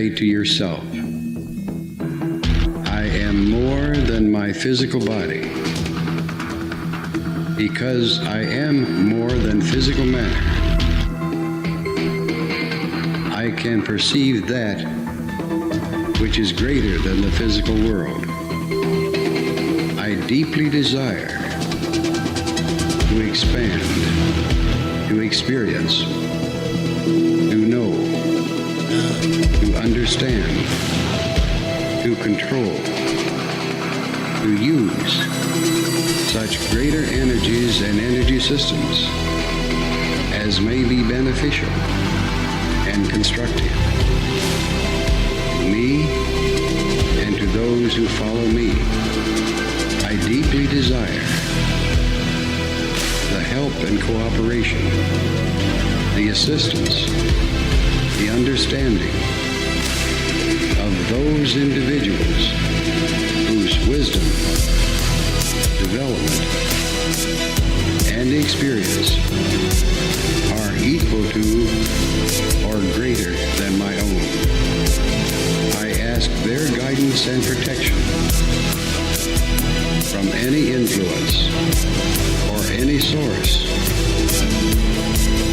Say to yourself, I am more than my physical body. Because I am more than physical matter, I can perceive that which is greater than the physical world. I deeply desire to expand, to experience, to know, to understand, to control, to use such greater energies and energy systems as may be beneficial and constructive to me and to those who follow me. I deeply desire the help and cooperation, the assistance, the understanding of those individuals whose wisdom, development, and experience are equal to or greater than my own. I ask their guidance and protection from any influence or any source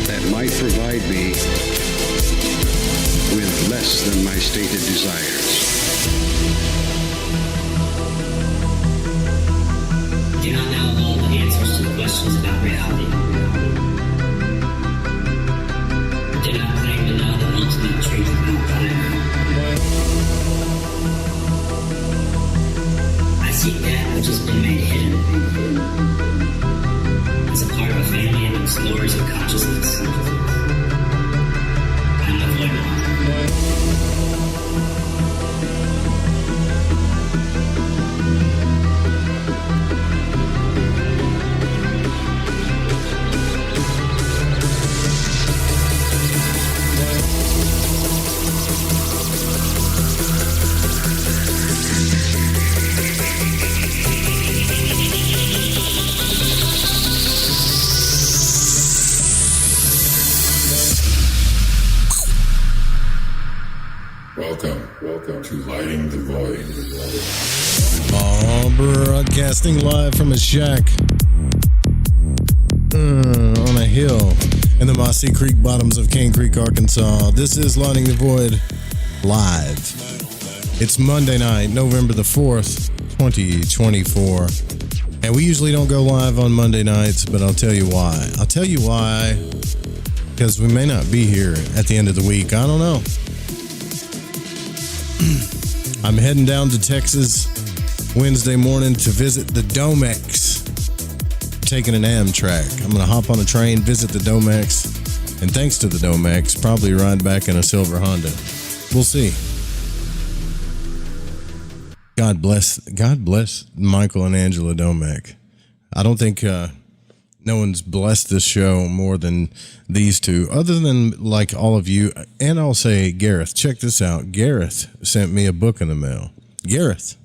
that might provide me with less than my stated desires. I do not know all the answers to the questions about reality. I do not claim to know the ultimate truth about fire. I seek that which has been made hidden as a part of a family of explorers of consciousness. I am the void one. Welcome to Lighting the Void. Broadcasting live from a shack on a hill in the Mossy Creek bottoms of Cane Creek, Arkansas. This is Lighting the Void live. It's Monday night, November the 4th, 2024. And we usually don't go live on Monday nights, but I'll tell you why. Because we may not be here at the end of the week. I don't know. I'm heading down to Texas Wednesday morning to visit the Domex. Taking an Amtrak. I'm going to hop on a train, visit the Domex, and thanks to the Domex, probably ride back in a silver Honda. We'll see. God bless Michael and Angela Domek. I don't think no one's blessed this show more than these two, other than like all of you. And I'll say Gareth. Check this out. Gareth sent me a book in the mail. Gareth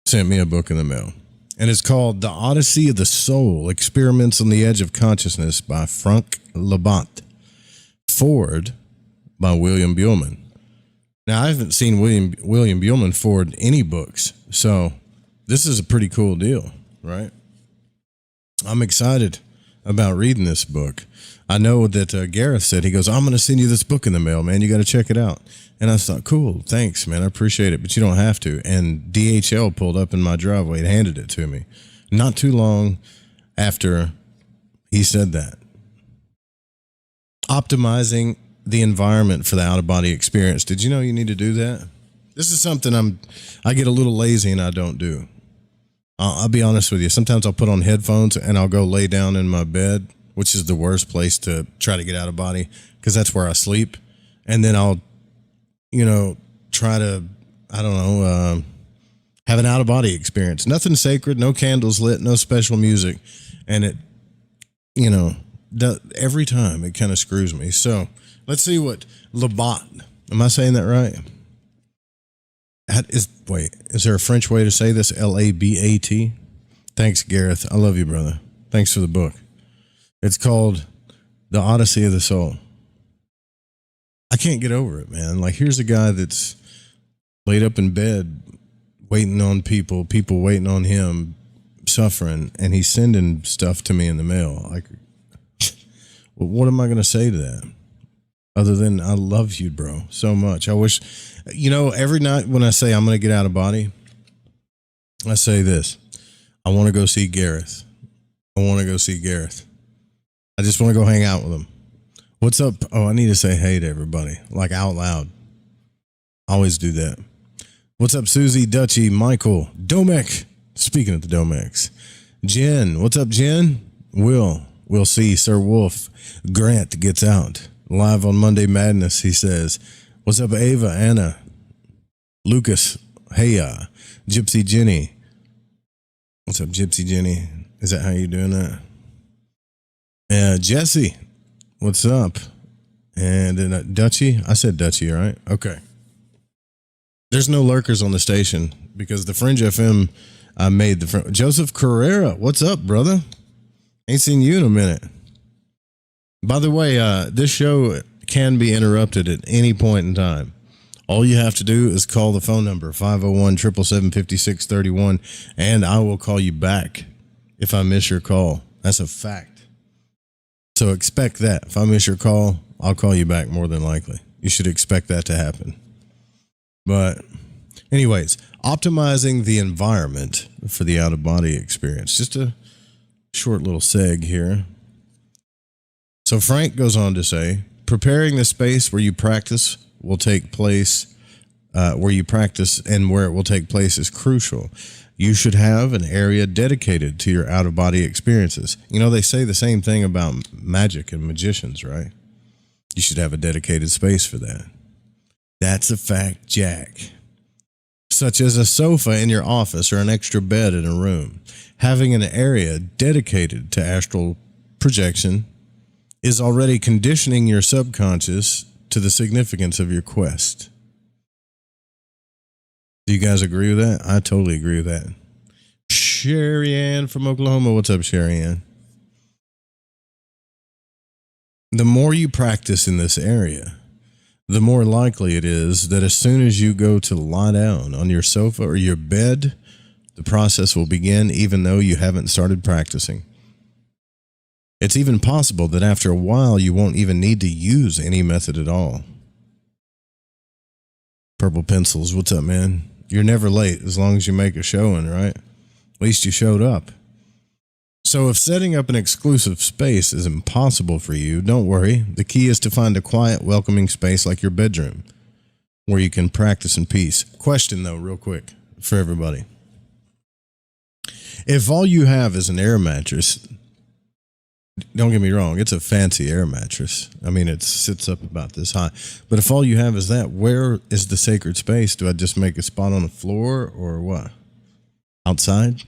sent me a book in the mail. And it's called The Odyssey of the Soul, Experiments on the Edge of Consciousness by Frank Labat. Forward by William Buhlman. Now, I haven't seen William Buhlman forward any books, so this is a pretty cool deal, right? I'm excited about reading this book. I know that Gareth said, he goes, I'm going to send you this book in the mail, man. You got to check it out. And I thought, cool, thanks, man. I appreciate it, but you don't have to. And DHL pulled up in my driveway and handed it to me. Not too long after he said that. Optimizing the environment for the out-of-body experience. Did you know you need to do that? This is something I get a little lazy and I don't do. I'll be honest with you. Sometimes I'll put on headphones and I'll go lay down in my bed, which is the worst place to try to get out of body because that's where I sleep. And then I'll, try to, have an out-of-body experience. Nothing sacred, no candles lit, no special music. And it, every time it kind of screws me. So let's see what Labat, am I saying that right? Is there a French way to say this? Labat? Thanks, Gareth. I love you, brother. Thanks for the book. It's called The Odyssey of the Soul. I can't get over it, man. Like, here's a guy that's laid up in bed waiting on people waiting on him, suffering, and he's sending stuff to me in the mail. Like, well, what am I going to say to that? Other than I love you, bro, so much. I wish, every night when I say I'm going to get out of body, I say this. I want to go see Gareth. I want to go see Gareth. I just want to go hang out with him. What's up? Oh, I need to say hey to everybody, like out loud. I always do that. What's up, Susie, Dutchie, Michael, Domek? Speaking of the Domeks. Jen, what's up, Jen? We'll see. Sir Wolf, Grant gets out. Live on Monday Madness, he says. What's up, Ava, Anna, Lucas, hey, Gypsy Jenny. What's up, Gypsy Jenny? Is that how you doing that? Jesse, what's up? And then Dutchie, I said Dutchie, right? Okay. There's no lurkers on the station because the Fringe FM made the Joseph Carrera. What's up, brother? Ain't seen you in a minute. By the way, this show can be interrupted at any point in time. All you have to do is call the phone number 501-777-5631, and I will call you back if I miss your call. That's a fact. So expect that. If I miss your call, I'll call you back more than likely. You should expect that to happen. But anyways, optimizing the environment for the out-of-body experience. Just a short little seg here. So Frank goes on to say, preparing the space where you practice will take place, where you practice and where it will take place is crucial. You should have an area dedicated to your out-of-body experiences. They say the same thing about magic and magicians, right? You should have a dedicated space for that. That's a fact, Jack. Such as a sofa in your office or an extra bed in a room. Having an area dedicated to astral projection is already conditioning your subconscious to the significance of your quest. Do you guys agree with that? I totally agree with that. Sherry Ann from Oklahoma. What's up, Sherry Ann? The more you practice in this area, the more likely it is that as soon as you go to lie down on your sofa or your bed, the process will begin even though you haven't started practicing. It's even possible that after a while you won't even need to use any method at all. Purple Pencils, what's up, man? You're never late as long as you make a showing, right? At least you showed up. So if setting up an exclusive space is impossible for you, don't worry. The key is to find a quiet, welcoming space like your bedroom where you can practice in peace. Question, though, real quick for everybody. If all you have is an air mattress, don't get me wrong, it's a fancy air mattress. I mean, it sits up about this high. But if all you have is that, where is the sacred space? Do I just make a spot on the floor or what? Outside?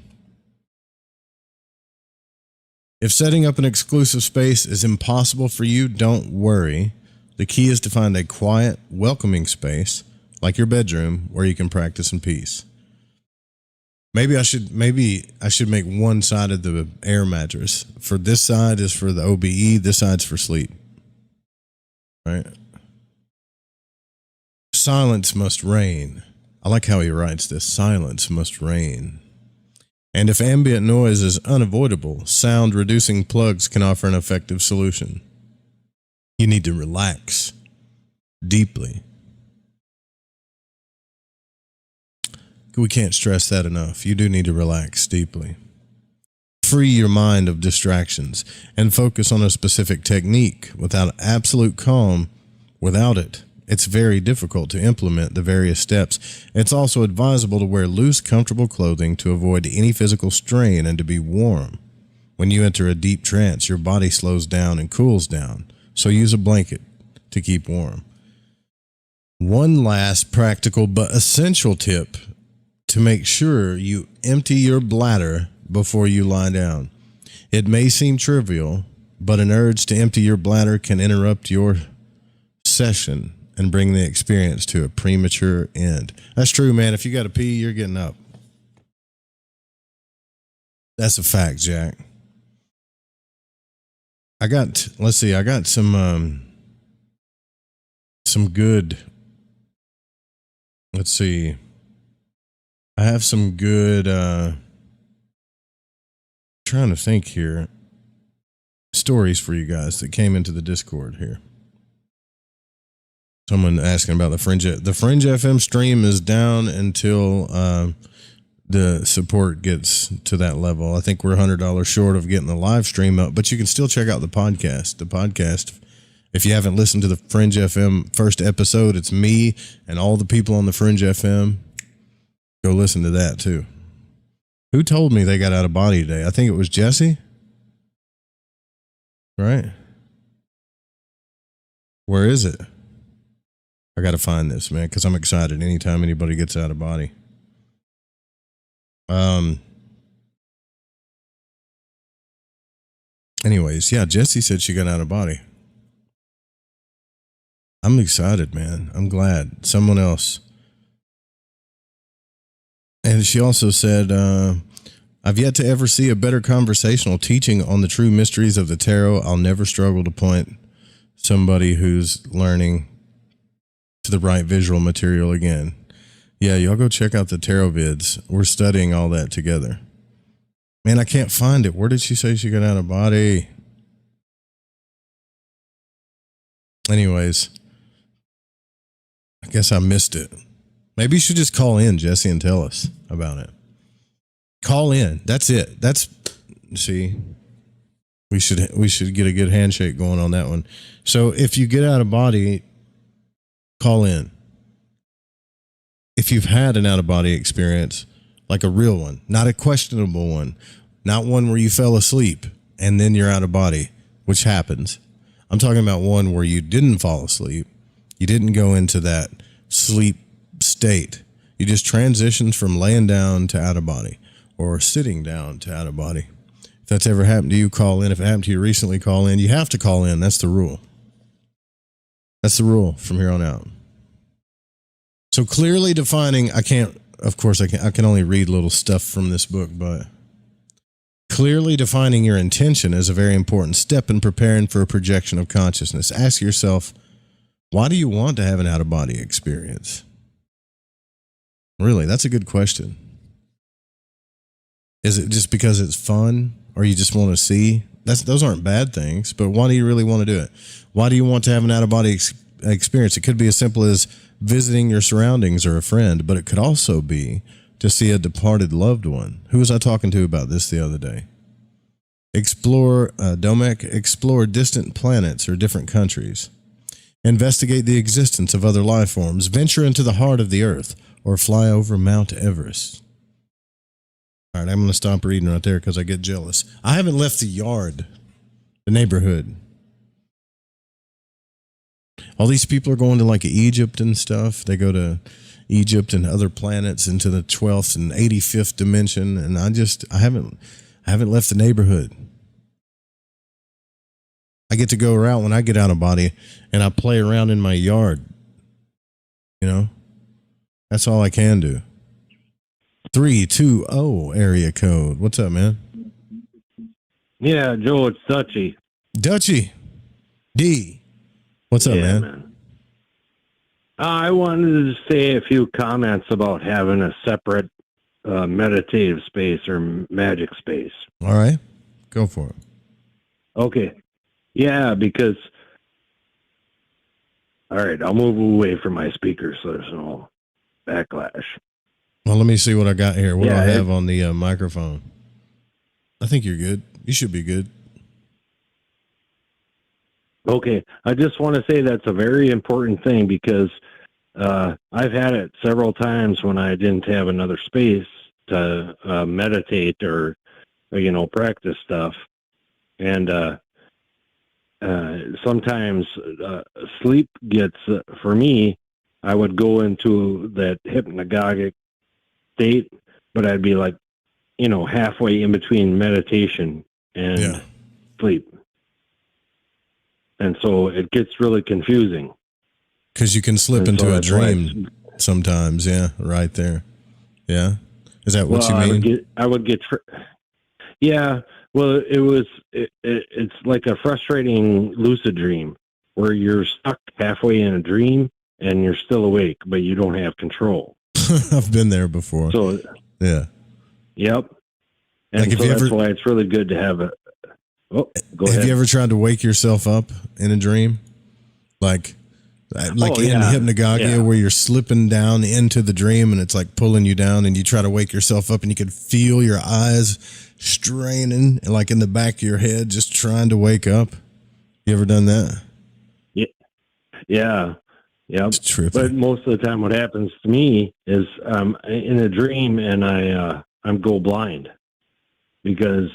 If setting up an exclusive space is impossible for you, don't worry. The key is to find a quiet, welcoming space, like your bedroom, where you can practice in peace. Maybe I should make one side of the air mattress. For this side is for the OBE, this side's for sleep. Right? Silence must reign. I like how he writes this. Silence must reign. And if ambient noise is unavoidable, sound-reducing plugs can offer an effective solution. You need to relax deeply. We can't stress that enough. You do need to relax deeply. Free your mind of distractions and focus on a specific technique. Without absolute calm, without it, it's very difficult to implement the various steps. It's also advisable to wear loose, comfortable clothing to avoid any physical strain and to be warm. When you enter a deep trance, your body slows down and cools down, so use a blanket to keep warm. One last practical but essential tip to make sure you empty your bladder before you lie down. It may seem trivial, but an urge to empty your bladder can interrupt your session and bring the experience to a premature end. That's true, man. If you got to pee, you're getting up. That's a fact, Jack. I got some some good, let's see. I have some good, trying to think here, stories for you guys that came into the Discord here. Someone asking about the Fringe FM stream is down until the support gets to that level. I think we're $100 short of getting the live stream up, but you can still check out the podcast. The podcast, if you haven't listened to the Fringe FM first episode, it's me and all the people on the Fringe FM. Go listen to that too. Who told me they got out of body today? I think it was Jesse. Right? Where is it? I got to find this, man, because I'm excited anytime anybody gets out of body. Anyways, yeah, Jessie said she got out of body. I'm excited, man. I'm glad. Someone else. And she also said, I've yet to ever see a better conversational teaching on the true mysteries of the tarot. I'll never struggle to point somebody who's learning to the right visual material again. Yeah, y'all go check out the tarot vids. We're studying all that together. Man, I can't find it. Where did she say she got out of body? Anyways, I guess I missed it. Maybe you should just call in, Jesse, and tell us about it. Call in. That's it. See, we should get a good handshake going on that one. So if you get out of body, call in. If you've had an out-of-body experience, like a real one, not a questionable one, not one where you fell asleep and then you're out of body, which happens. I'm talking about one where you didn't fall asleep. You didn't go into that sleep state. You just transitioned from laying down to out of body or sitting down to out of body. If that's ever happened to you, call in. If it happened to you recently, call in. You have to call in. That's the rule. That's the rule from here on out. So clearly defining, I can only read little stuff from this book, but clearly defining your intention is a very important step in preparing for a projection of consciousness. Ask yourself, why do you want to have an out-of-body experience? Really, that's a good question. Is it just because it's fun or you just want to see? Those aren't bad things, but why do you really want to do it? Why do you want to have an out-of-body experience? It could be as simple as visiting your surroundings or a friend, but it could also be to see a departed loved one. Who was I talking to about this the other day? Explore distant planets or different countries. Investigate the existence of other life forms. Venture into the heart of the earth or fly over Mount Everest. All right, I'm going to stop reading right there because I get jealous. I haven't left the yard, the neighborhood. All these people are going to like Egypt and stuff. They go to Egypt and other planets into the 12th and 85th dimension. And I haven't left the neighborhood. I get to go around when I get out of body and I play around in my yard. You know, that's all I can do. 320 area code. What's up, man? Yeah, Joe, it's Dutchy. D. What's up, man? I wanted to say a few comments about having a separate meditative space or magic space. All right. Go for it. Okay. Yeah, because... All right, I'll move away from my speaker so there's no backlash. Well, let me see what I got here. What do I have on the microphone? I think you're good. You should be good. Okay, I just want to say that's a very important thing because I've had it several times when I didn't have another space to meditate or practice stuff. And sometimes sleep gets, for me, I would go into that hypnagogic state, but I'd be like, halfway in between meditation and sleep. And so it gets really confusing. Because you can slip into a dream sometimes. Yeah, right there. Yeah. Is that what you mean? Yeah. Well, it's like a frustrating lucid dream where you're stuck halfway in a dream and you're still awake, but you don't have control. I've been there before. So, yeah. Yep. And Like, if so you that's ever- why it's really good to have a. Oh, go ahead. Have you ever tried to wake yourself up in a dream? Like in Hypnagogic, Yeah. where you're slipping down into the dream and it's like pulling you down, and you try to wake yourself up and you can feel your eyes straining, like in the back of your head, just trying to wake up. You ever done that? Yeah. Yep. It's trippy. But most of the time what happens to me is in a dream and I'm go blind because,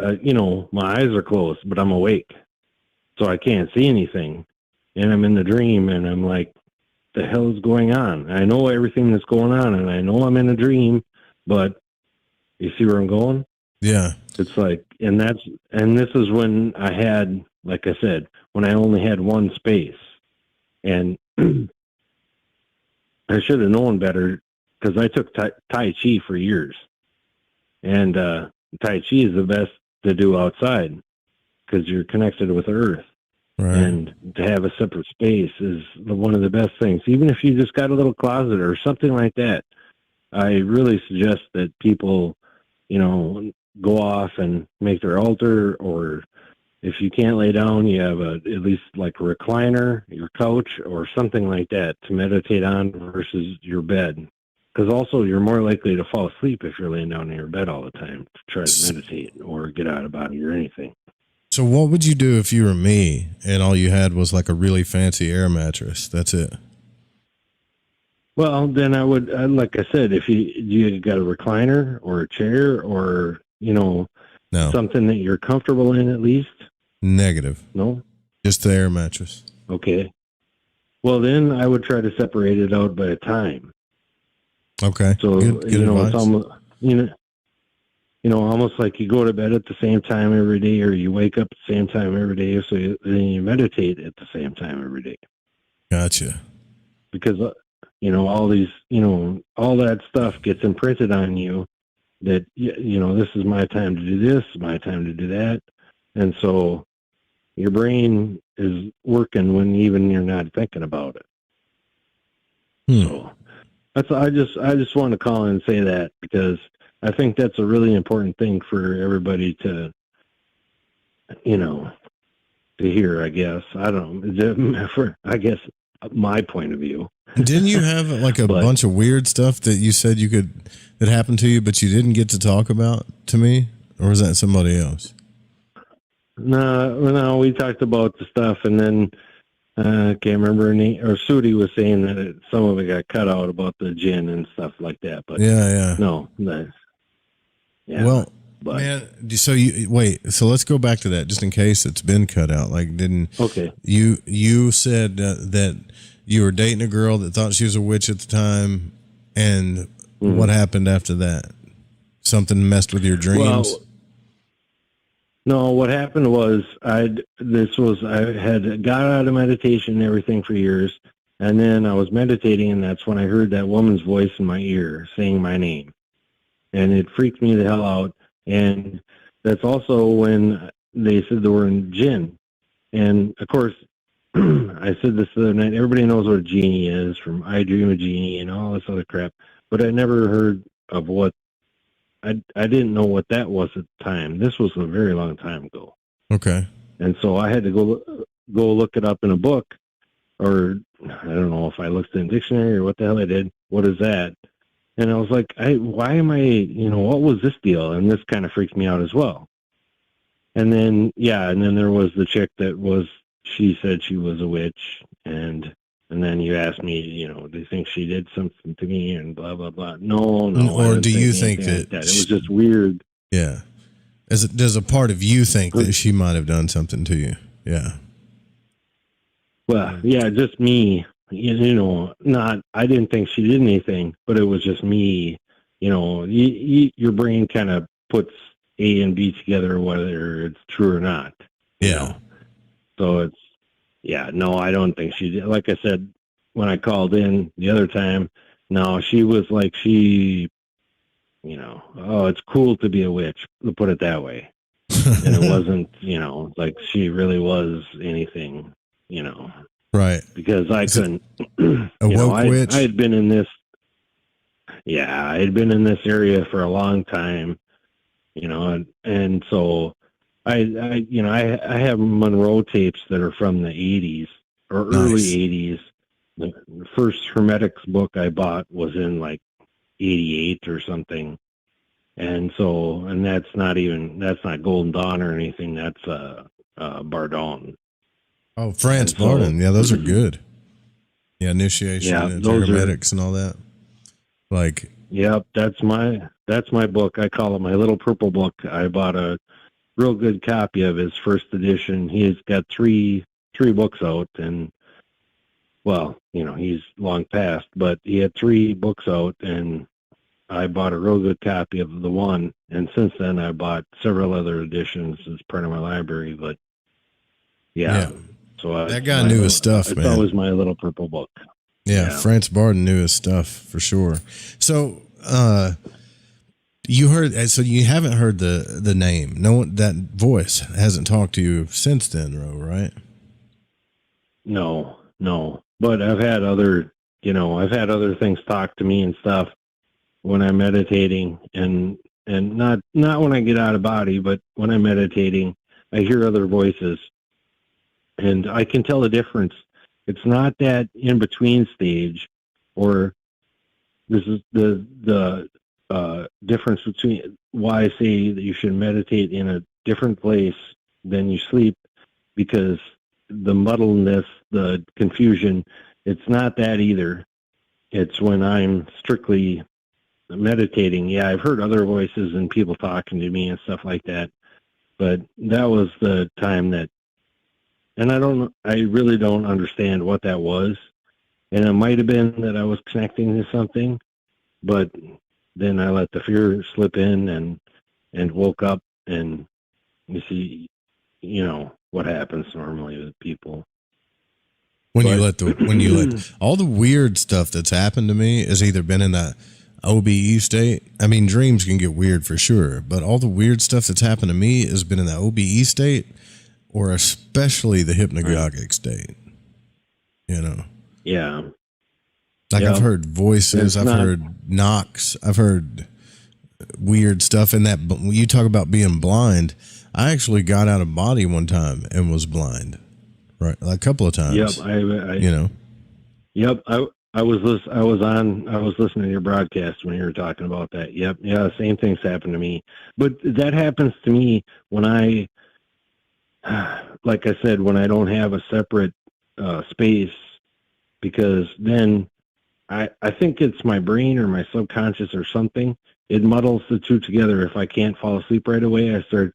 my eyes are closed, but I'm awake. So I can't see anything. And I'm in the dream and I'm like, the hell is going on? I know everything that's going on and I know I'm in a dream, but you see where I'm going? Yeah. It's like, and this is when I had, like I said, when I only had one space. And I should have known better because I took Tai Chi for years. And Tai Chi is the best to do outside because you're connected with the earth. Right. And to have a separate space is one of the best things. Even if you just got a little closet or something like that, I really suggest that people, go off and make their altar, or if you can't lay down, you have at least like a recliner, your couch, or something like that to meditate on versus your bed. Because also you're more likely to fall asleep if you're laying down in your bed all the time to try to meditate or get out of body or anything. So what would you do if you were me and all you had was like a really fancy air mattress? That's it. Well, then I would, like I said, if you got a recliner or a chair or, No. something that you're comfortable in at least. Negative. No? Just the air mattress. Okay. Well, then I would try to separate it out by a time. Okay. So, good advice. it's almost, almost like you go to bed at the same time every day or you wake up at the same time every day. So then you meditate at the same time every day. Gotcha. Because, all these, all that stuff gets imprinted on you that, this is my time to do this, my time to do that. And so your brain is working when even you're not thinking about it. So I just want to call in and say that because I think that's a really important thing for everybody to, to hear, I guess. I don't know, I guess my point of view. Didn't you have like a bunch of weird stuff that you said that happened to you, but you didn't get to talk about to me? Or was that somebody else? No, we talked about the stuff, and then I can't remember her name, or Sudi was saying that some of it got cut out about the gin and stuff like that. But yeah. No, yeah. Well, but, man, so so let's go back to that just in case it's been cut out. Like, okay. You said that you were dating a girl that thought she was a witch at the time, and what happened after that? Something messed with your dreams? Well, no, what happened was I had got out of meditation and everything for years, and then I was meditating, and that's when I heard that woman's voice in my ear saying my name, and it freaked me the hell out. And that's also when they said the word jinn, and of course, I said this the other night. Everybody knows what a genie is from I Dream of Genie and all this other crap, but I never heard of what. I didn't know what that was at the time. This was a very long time ago. Okay. And so I had to go look it up in a book, or I don't know if I looked in a dictionary or what the hell I did. What is that? And I was like, why am I, what was this deal? And this kind of freaked me out as well. And then there was the chick she said she was a witch, and then you asked me, do you think she did something to me and blah, blah, blah. No. Or do you think that it was just weird? Yeah. Does a part of you think that she might have done something to you? Yeah. Well, yeah, just me, I didn't think she did anything, but it was just me, your brain kind of puts A and B together, whether it's true or not. Yeah. So it's, no, I don't think she did. Like I said, when I called in the other time, no, she was like, it's cool to be a witch, to put it that way. And it wasn't, like she really was anything. Right. because I couldn't. A woke witch? I had been in this. Yeah, I had been in this area for a long time, and so I have Monroe tapes that are from the 80s or early Nice. 80s. The first Hermetics book I bought was in like 88 or something. And so, and that's not Golden Dawn or anything. That's Bardon. Oh, France And so- Bardon. Yeah, those are good. Yeah, initiation Yeah, and those are- hermetics and all that. Like, Yep, that's my book. I call it my little purple book. I bought a real good copy of his first edition. He's got three books out, and well, he's long past, but he had 3 books out, and I bought a real good copy of the one, and since then I bought several other editions as part of my library. But yeah. So that guy knew his stuff, it's man. always my little purple book. Yeah, France Bardon knew his stuff for sure. So, you haven't heard the name. No one, that voice hasn't talked to you since then, Ro, right? No. But I've had other things talk to me and stuff when I'm meditating, and not when I get out of body, but when I'm meditating, I hear other voices, and I can tell the difference. It's not that in between stage, or this is the difference between why I say that you should meditate in a different place than you sleep, because the muddleness, the confusion, it's not that either. It's when I'm strictly meditating. Yeah, I've heard other voices and people talking to me and stuff like that, but that was the time that, and I really don't understand what that was. And it might have been that I was connecting to something, but then I let the fear slip in and woke up, and you see, what happens normally with people. When you let all the weird stuff that's happened to me has either been in that OBE state. I mean, dreams can get weird for sure, but all the weird stuff that's happened to me has been in the OBE state, or especially the hypnagogic state. Yeah. Like, Yeah. I've heard voices, I've heard knocks, I've heard weird stuff. And that, when you talk about being blind, I actually got out of body one time and was blind, right? A couple of times. Yep. Yep. I was listening to your broadcast when you were talking about that. Yep. Yeah. Same things happened to me, but that happens to me when like I said, when I don't have a separate space, because then I think it's my brain or my subconscious or something. It muddles the two together. If I can't fall asleep right away, I start,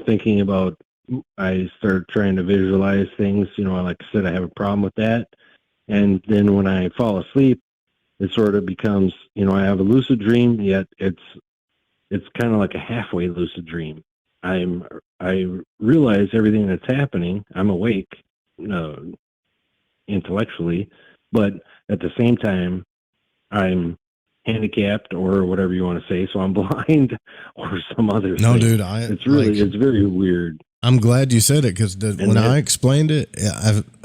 thinking about, I start trying to visualize things, like I said, I have a problem with that. And then when I fall asleep, it sort of becomes, I have a lucid dream, yet it's kind of like a halfway lucid dream. I realize everything that's happening. I'm awake, intellectually, but at the same time, I'm handicapped or whatever you want to say. So I'm blind or some other thing. Dude, it's very weird. I'm glad you said it, because when I explained it,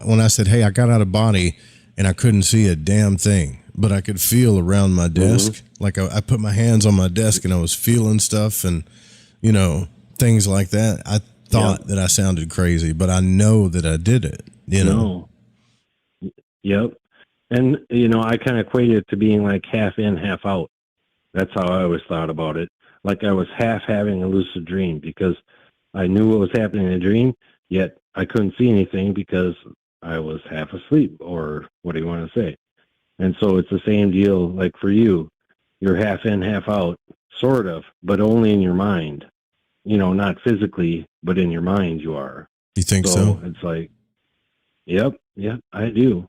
when I said, hey, I got out of body and I couldn't see a damn thing, but I could feel around my desk. Mm-hmm. Like I put my hands on my desk and I was feeling stuff and, things like that. I thought that I sounded crazy, but I know that I did it, No. Yep. And, I kind of equate it to being like half in, half out. That's how I always thought about it. Like I was half having a lucid dream, because I knew what was happening in the dream, yet I couldn't see anything because I was half asleep, or what do you want to say? And so it's the same deal like for you. You're half in, half out, sort of, but only in your mind. Not physically, but in your mind you are. You think so? It's like, yep, I do.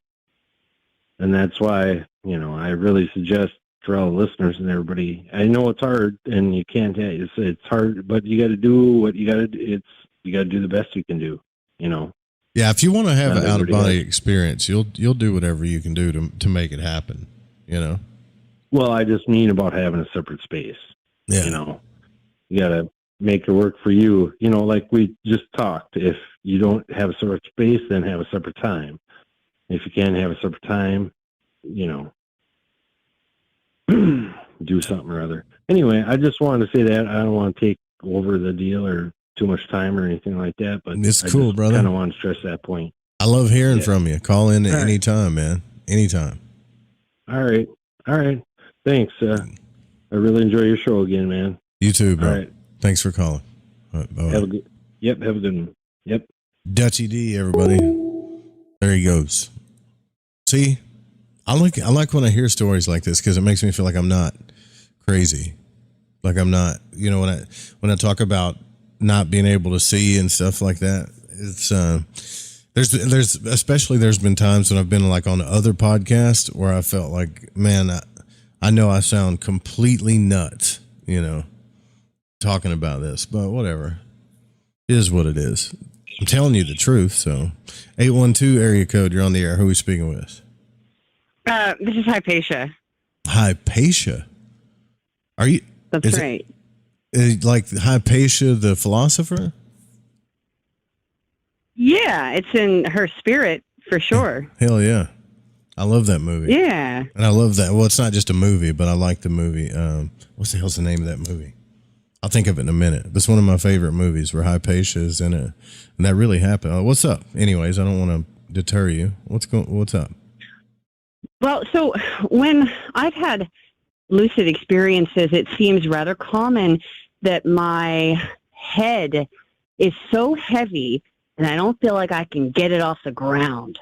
And that's why, I really suggest for all the listeners and everybody, I know it's hard and you can't, it's hard, but you got to do what you got to do. You got to do the best you can do, Yeah. If you want to have an out of body experience, you'll do whatever you can do to make it happen, Well, I just mean about having a separate space. Yeah. You got to make it work for you. Like we just talked, if you don't have a separate space, then have a separate time. If you can't have a separate time, do something or other. Anyway, I just wanted to say that. I don't want to take over the deal or too much time or anything like that, but it's cool, brother. I kind of want to stress that point. I love hearing from you. Call in at any time, man. Anytime. All right. Thanks. I really enjoy your show again, man. You too, bro. All right. Thanks for calling. All right, have a good one. Yep. Dutchy D, everybody. There he goes. See, I like when I hear stories like this because it makes me feel like I'm not crazy. Like I'm not, when I talk about not being able to see and stuff like that, it's there's been times when I've been like on other podcasts where I felt like, man, I know I sound completely nuts, talking about this, but whatever. It is what it is. I'm telling you the truth. So 812 area code, you're on the air. Who are we speaking with? This is Hypatia. Hypatia? Are you? That's right. Like Hypatia, the philosopher? Yeah, it's in her spirit for sure. Hell yeah. I love that movie. Yeah. And I love that. Well, it's not just a movie, but I like the movie. What's the hell's the name of that movie? I'll think of it in a minute. But it's one of my favorite movies where Hypatia is in it. And that really happened. What's up? Anyways, I don't want to deter you. What's up? Well, so when I've had lucid experiences, it seems rather common that my head is so heavy and I don't feel like I can get it off the ground.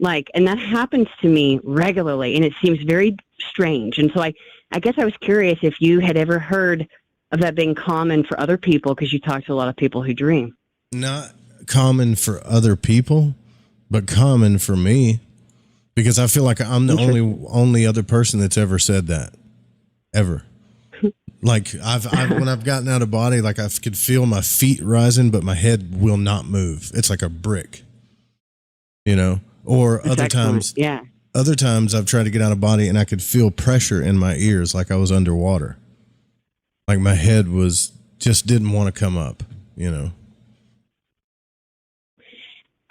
And that happens to me regularly, and it seems very strange. And so I guess I was curious if you had ever heard of that being common for other people, because you talk to a lot of people who dream. Not common for other people, but common for me, because I feel like I'm the only other person that's ever said that, ever. Like I've when I've gotten out of body, like I could feel my feet rising, but my head will not move. It's like a brick, Or That's other excellent. times, yeah. Other times I've tried to get out of body and I could feel pressure in my ears, like I was underwater. Like my head just didn't want to come up, And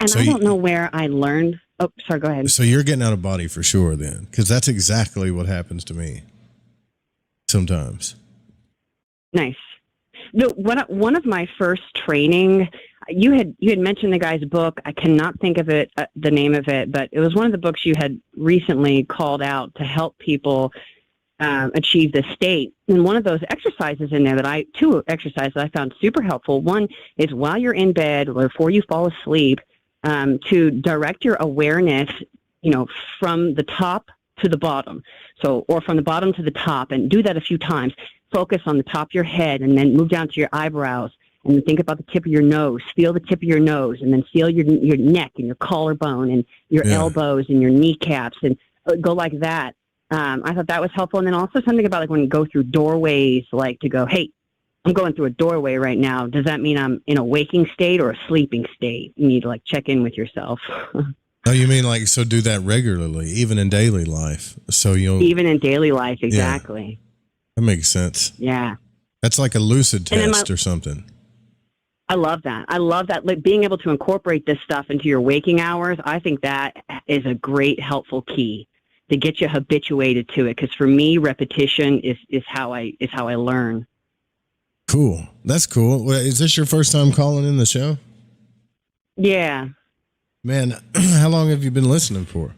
so I don't know where I learned. Oh, sorry, go ahead. So you're getting out of body for sure then, because that's exactly what happens to me sometimes. Nice. One of my first training, you had mentioned the guy's book. I cannot think of it, the name of it, but it was one of the books you had recently called out to help people achieve this state. And one of those exercises in there two exercises I found super helpful. One is while you're in bed or before you fall asleep, to direct your awareness, from the top to the bottom. Or from the bottom to the top, and do that a few times. Focus on the top of your head and then move down to your eyebrows and then think about the tip of your nose. Feel the tip of your nose and then feel your neck and your collarbone and your elbows and your kneecaps and go like that. I thought that was helpful. And then also something about when you go through doorways, to go, hey, I'm going through a doorway right now. Does that mean I'm in a waking state or a sleeping state? You need to check in with yourself. Oh, you mean so do that regularly, even in daily life. Even in daily life, exactly. Yeah. That makes sense. Yeah. That's like a lucid test or something. I love that. Being able to incorporate this stuff into your waking hours, I think that is a great helpful key to get you habituated to it. Because for me, repetition is how I learn. Cool. That's cool. Well, is this your first time calling in the show? Yeah. Man, how long have you been listening for?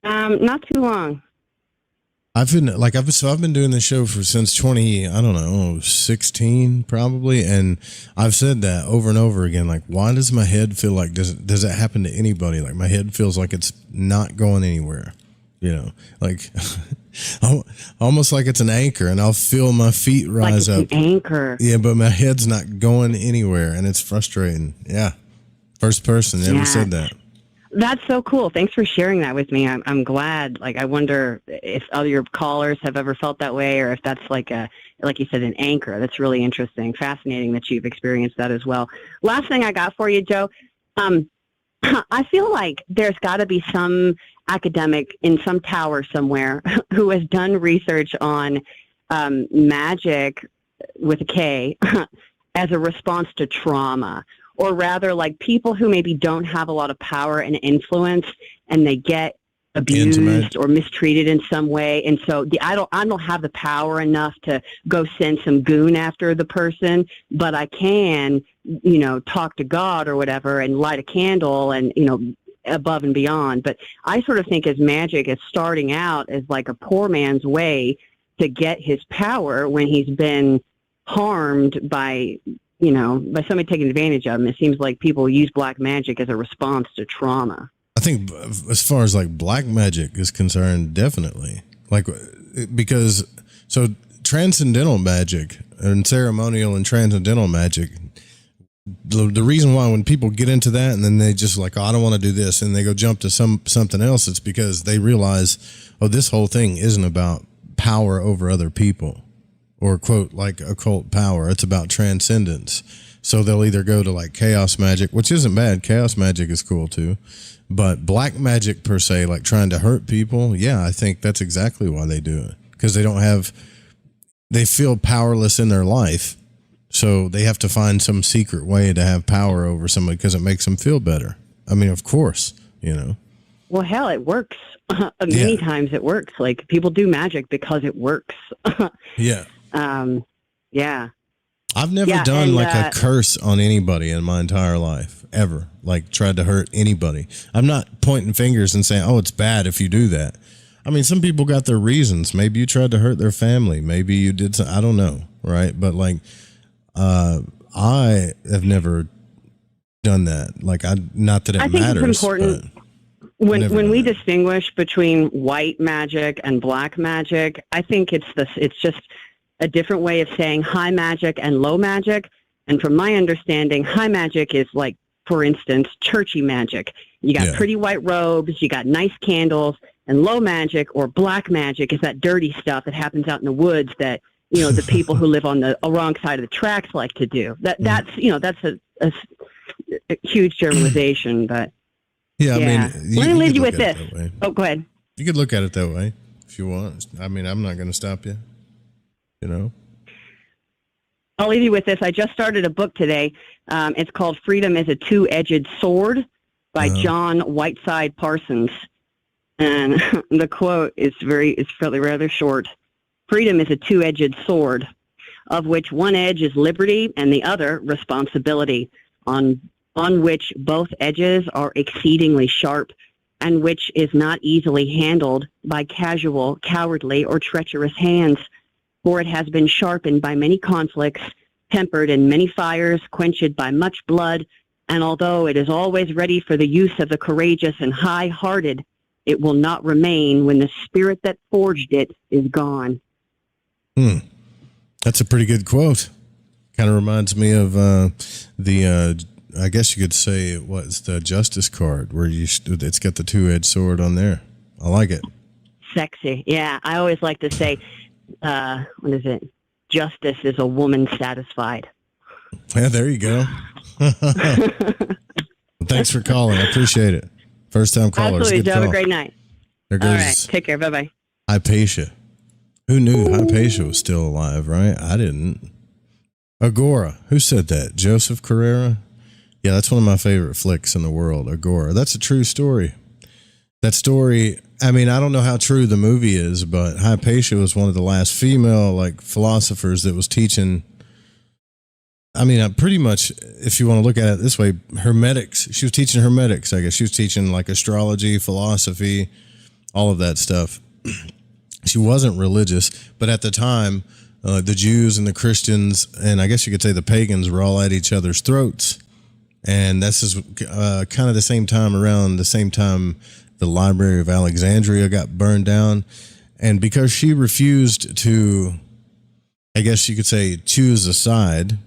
Not too long. I've been doing this show since 2016 probably, and I've said that over and over again. Why does my head feel like does it happen to anybody? My head feels like it's not going anywhere, almost like it's an anchor, and I'll feel my feet rise up. An anchor. Yeah, but my head's not going anywhere, and it's frustrating. Yeah, first person ever said that. That's so cool. Thanks for sharing that with me. I'm glad. I wonder if other callers have ever felt that way, or if that's like you said, an anchor. That's really interesting. Fascinating that you've experienced that as well. Last thing I got for you, Joe. I feel like there's got to be some academic in some tower somewhere who has done research on magic with a K as a response to trauma, or rather like people who maybe don't have a lot of power and influence, and they get abused Intimate. or mistreated in some way. And so I don't have the power enough to go send some goon after the person, but I can, talk to God or whatever and light a candle and, above and beyond. But I sort of think as magic is starting out as like a poor man's way to get his power when he's been harmed by somebody taking advantage of him. It seems like people use black magic as a response to trauma. I think as far as like black magic is concerned, definitely because transcendental magic and ceremonial and transcendental magic, the reason why when people get into that and then they just like, oh, I don't want to do this, and they go jump to something else, it's because they realize, oh, this whole thing isn't about power over other people or quote like occult power. It's about transcendence. So they'll either go to like chaos magic, which isn't bad. Chaos magic is cool too. But black magic per se, like trying to hurt people, yeah, I think that's exactly why they do it. Because they feel powerless in their life. So they have to find some secret way to have power over somebody because it makes them feel better. I mean, of course, Well, hell, it works. Many times it works. Like people do magic because it works. Yeah. Yeah. I've never done a curse on anybody in my entire life, ever. Like tried to hurt anybody. I'm not pointing fingers and saying, oh, it's bad if you do that. I mean, some people got their reasons. Maybe you tried to hurt their family. Maybe you did some, I don't know. Right. But like, I have never done that. Like not that it I think matters. It's important when we distinguish between white magic and black magic. I think it's just a different way of saying high magic and low magic. And from my understanding, high magic is like, for instance, churchy magic. You got pretty white robes, you got nice candles, and low magic or black magic is that dirty stuff that happens out in the woods that, the people who live on the wrong side of the tracks like to do. That's a huge generalization, but yeah, I mean, let me leave you with this. Oh, go ahead. You could look at it that way if you want. I mean, I'm not going to stop you. I'll leave you with this. I just started a book today. It's called Freedom is a Two-Edged Sword by John Whiteside Parsons. And the quote is fairly rather short. Freedom is a two-edged sword, of which one edge is liberty and the other responsibility, on which both edges are exceedingly sharp and which is not easily handled by casual, cowardly, or treacherous hands. For it has been sharpened by many conflicts, tempered in many fires, quenched by much blood, and although it is always ready for the use of the courageous and high-hearted, it will not remain when the spirit that forged it is gone. That's a pretty good quote. Kind of reminds me of I guess you could say it was the Justice card where it's got the two-edged sword on there. I like it. Sexy. Yeah, I always like to say, what is it? Justice is a woman satisfied. Yeah, there you go. Thanks for calling. I appreciate it. First time caller. Absolutely. Have a great night. There goes. All right. Take care. Bye-bye. Hypatia. Who knew Hypatia was still alive, right? I didn't. Agora. Who said that? Joseph Carrera? Yeah, that's one of my favorite flicks in the world, Agora. That's a true story. That story, I mean, I don't know how true the movie is, but Hypatia was one of the last female philosophers that was teaching. I mean, pretty much, if you want to look at it this way, Hermetics. She was teaching Hermetics, I guess. She was teaching astrology, philosophy, all of that stuff. She wasn't religious, but at the time, the Jews and the Christians, and I guess you could say the pagans, were all at each other's throats. And this is kind of the same time the Library of Alexandria got burned down. And because she refused to, I guess you could say, choose a side,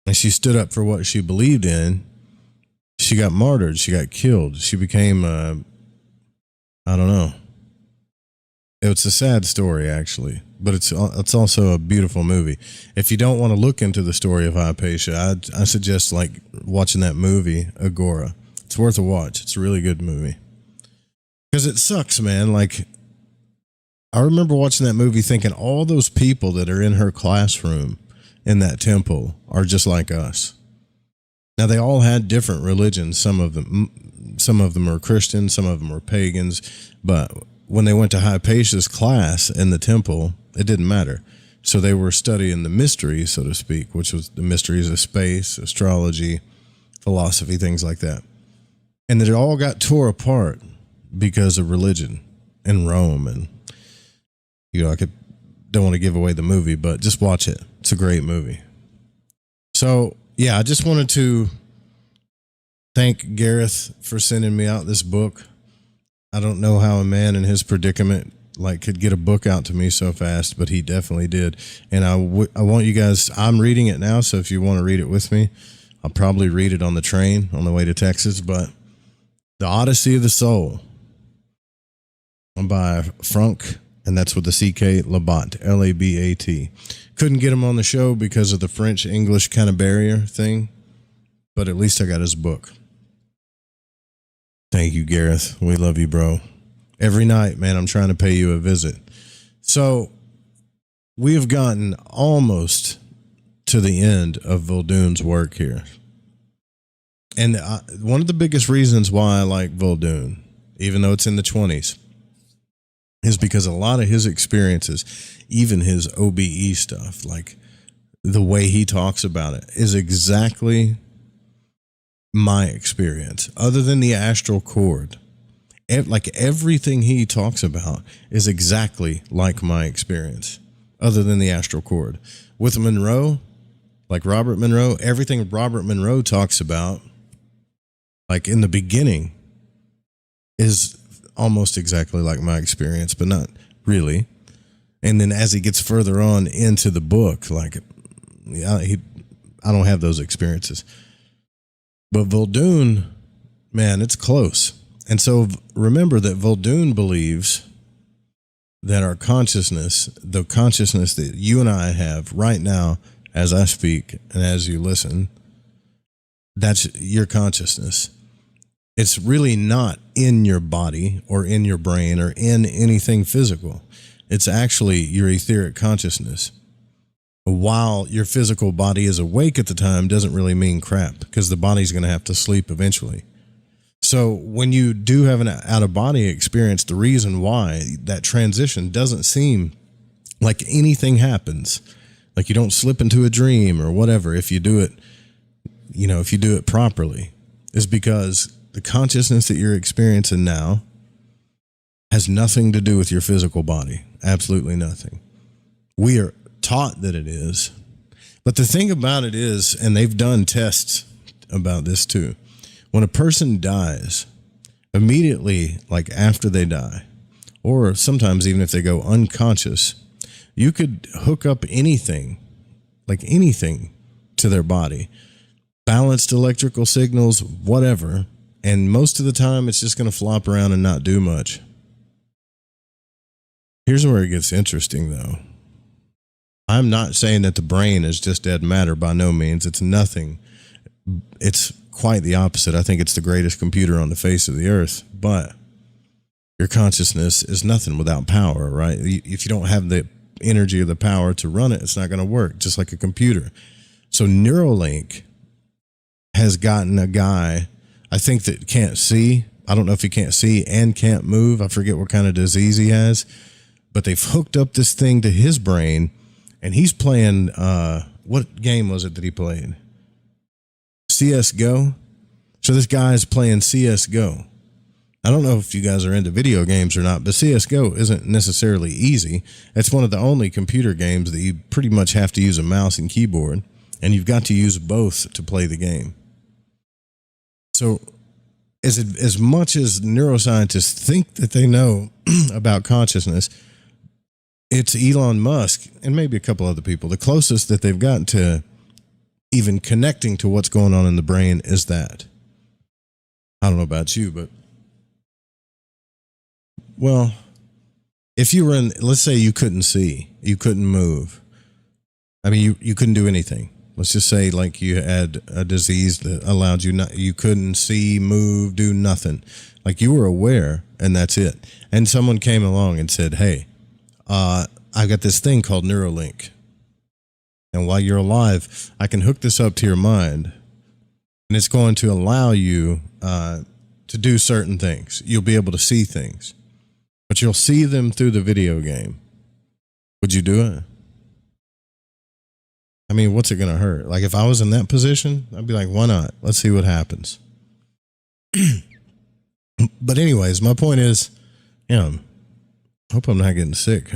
and she stood up for what she believed in, she got martyred. She got killed. She became, I don't know. It's a sad story, actually, but it's also a beautiful movie. If you don't want to look into the story of Hypatia, I suggest watching that movie, Agora. It's worth a watch. It's a really good movie. Because it sucks, man. I remember watching that movie thinking all those people that are in her classroom in that temple are just like us. Now they all had different religions. Some of them were Christian, some of them were pagans, but when they went to Hypatia's class in the temple, it didn't matter. So they were studying the mysteries, so to speak, which was the mysteries of space, astrology, philosophy, things like that. And it all got tore apart because of religion in Rome. And, don't want to give away the movie, but just watch it. It's a great movie. So, yeah, I just wanted to thank Gareth for sending me out this book. I don't know how a man in his predicament could get a book out to me so fast, but he definitely did. And I want you guys, I'm reading it now, so if you want to read it with me, I'll probably read it on the train on the way to Texas. But The Odyssey of the Soul by Frank, and that's with the C-K, Labat, L-A-B-A-T. Couldn't get him on the show because of the French-English kind of barrier thing, but at least I got his book. Thank you, Gareth. We love you, bro. Every night, man, I'm trying to pay you a visit. So we have gotten almost to the end of Voldoon's work here. And one of the biggest reasons why I like Voldoon, even though it's in the 20s, is because a lot of his experiences, even his OBE stuff, like the way he talks about it, is exactly my experience. Other than the astral cord, everything he talks about is exactly like my experience, other than the astral cord. With Monroe, like Robert Monroe, everything Robert Monroe talks about, like in the beginning, is almost exactly like my experience, but not really. And then as he gets further on into the book, I don't have those experiences. But Voldoon, man, it's close. And so remember that Voldoon believes that our consciousness, the consciousness that you and I have right now as I speak and as you listen, that's your consciousness. It's really not in your body or in your brain or in anything physical. It's actually your etheric consciousness. While your physical body is awake at the time doesn't really mean crap, because the body's going to have to sleep eventually. So when you do have an out-of-body experience, the reason why that transition doesn't seem like anything happens, like you don't slip into a dream or whatever, if you do it, if you do it properly, is because the consciousness that you're experiencing now has nothing to do with your physical body. Absolutely nothing. We are taught that it is. But the thing about it is, and they've done tests about this too, when a person dies, immediately, like after they die, or sometimes even if they go unconscious, you could hook up anything to their body, balanced electrical signals, whatever, and most of the time it's just going to flop around and not do much. Here's where it gets interesting, though. I'm not saying that the brain is just dead matter, by no means. It's nothing. It's quite the opposite. I think it's the greatest computer on the face of the earth, but your consciousness is nothing without power, right? If you don't have the energy or the power to run it, it's not going to work, just like a computer. So Neuralink has gotten a guy, I think, that can't see. I don't know if he can't see and can't move. I forget what kind of disease he has, but they've hooked up this thing to his brain, and he's playing, what game was it that he played? CSGO. So this guy's playing CSGO. I don't know if you guys are into video games or not, but CSGO isn't necessarily easy. It's one of the only computer games that you pretty much have to use a mouse and keyboard, and you've got to use both to play the game. So as much as neuroscientists think that they know about consciousness, it's Elon Musk and maybe a couple other people. The closest that they've gotten to even connecting to what's going on in the brain is that. I don't know about you, but well, if you were in, let's say you couldn't see, you couldn't move. I mean, you couldn't do anything. Let's just say like you had a disease that allowed you not, you couldn't see, move, do nothing. Like you were aware and that's it. And someone came along and said, hey, I got this thing called Neuralink. And while you're alive, I can hook this up to your mind And it's going to allow you to do certain things. You'll be able to see things, but you'll see them through the video game. Would you do it? I mean, what's it going to hurt? Like, if I was in that position, I'd be like, why not? Let's see what happens. But anyways, my point is, hope I'm not getting sick.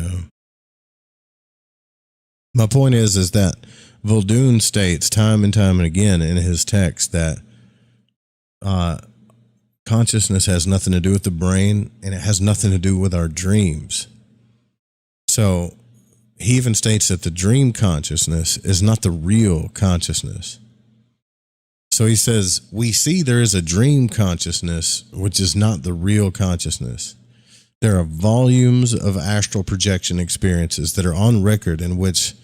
My point is that Muldoon states time and time and again in his text that consciousness has nothing to do with the brain, and it has nothing to do with our dreams. So he even states that the dream consciousness is not the real consciousness. So he says, we see there is a dream consciousness, which is not the real consciousness. There are volumes of astral projection experiences that are on record in which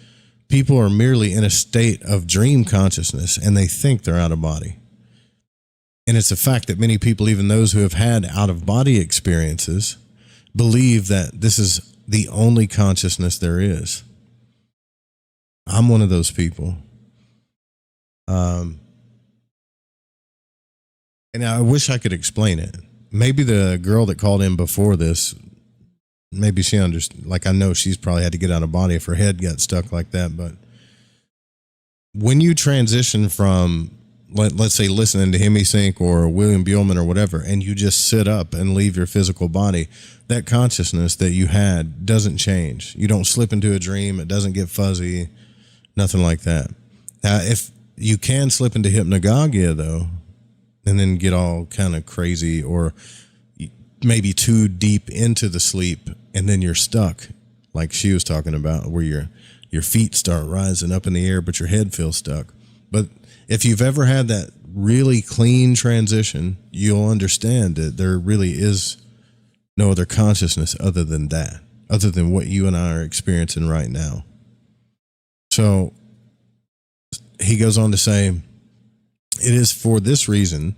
people are merely in a state of dream consciousness and they think they're out of body. And it's a fact that many people, even those who have had out of body experiences, believe that this is the only consciousness there is. I'm one of those people. And I wish I could explain it. Maybe the girl that called in before this, maybe she understood. Like, I know she's probably had to get out of body if her head got stuck like that. But when you transition from, let's say, listening to Hemisync or William Buellman or whatever, and you just sit up and leave your physical body, that consciousness that you had doesn't change. You don't slip into a dream. It doesn't get fuzzy, nothing like that. Now, if you can slip into hypnagogia, though, and then get all kind of crazy or maybe too deep into the sleep, and then you're stuck, like she was talking about, where your feet start rising up in the air, but your head feels stuck. But if you've ever had that really clean transition, you'll understand that there really is no other consciousness other than that, other than what you and I are experiencing right now. So he goes on to say, it is for this reason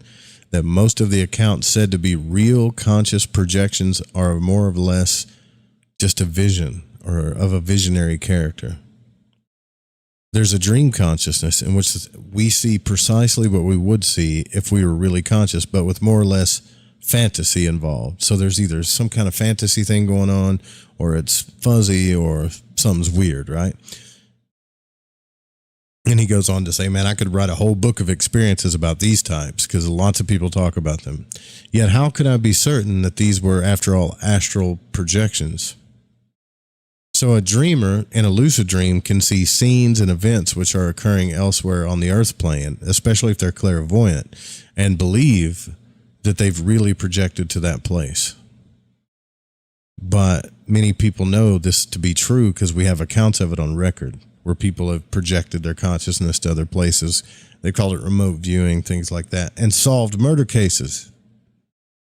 that most of the accounts said to be real conscious projections are more or less just a vision or of a visionary character. There's a dream consciousness in which we see precisely what we would see if we were really conscious, but with more or less fantasy involved. So there's either some kind of fantasy thing going on, or it's fuzzy, or something's weird, right? And he goes on to say, man, I could write a whole book of experiences about these types because lots of people talk about them. Yet how could I be certain that these were, after all, astral projections? So a dreamer in a lucid dream can see scenes and events which are occurring elsewhere on the earth plane, especially if they're clairvoyant, and believe that they've really projected to that place. But many people know this to be true because we have accounts of it on record, where people have projected their consciousness to other places. They call it remote viewing, things like that, and solved murder cases.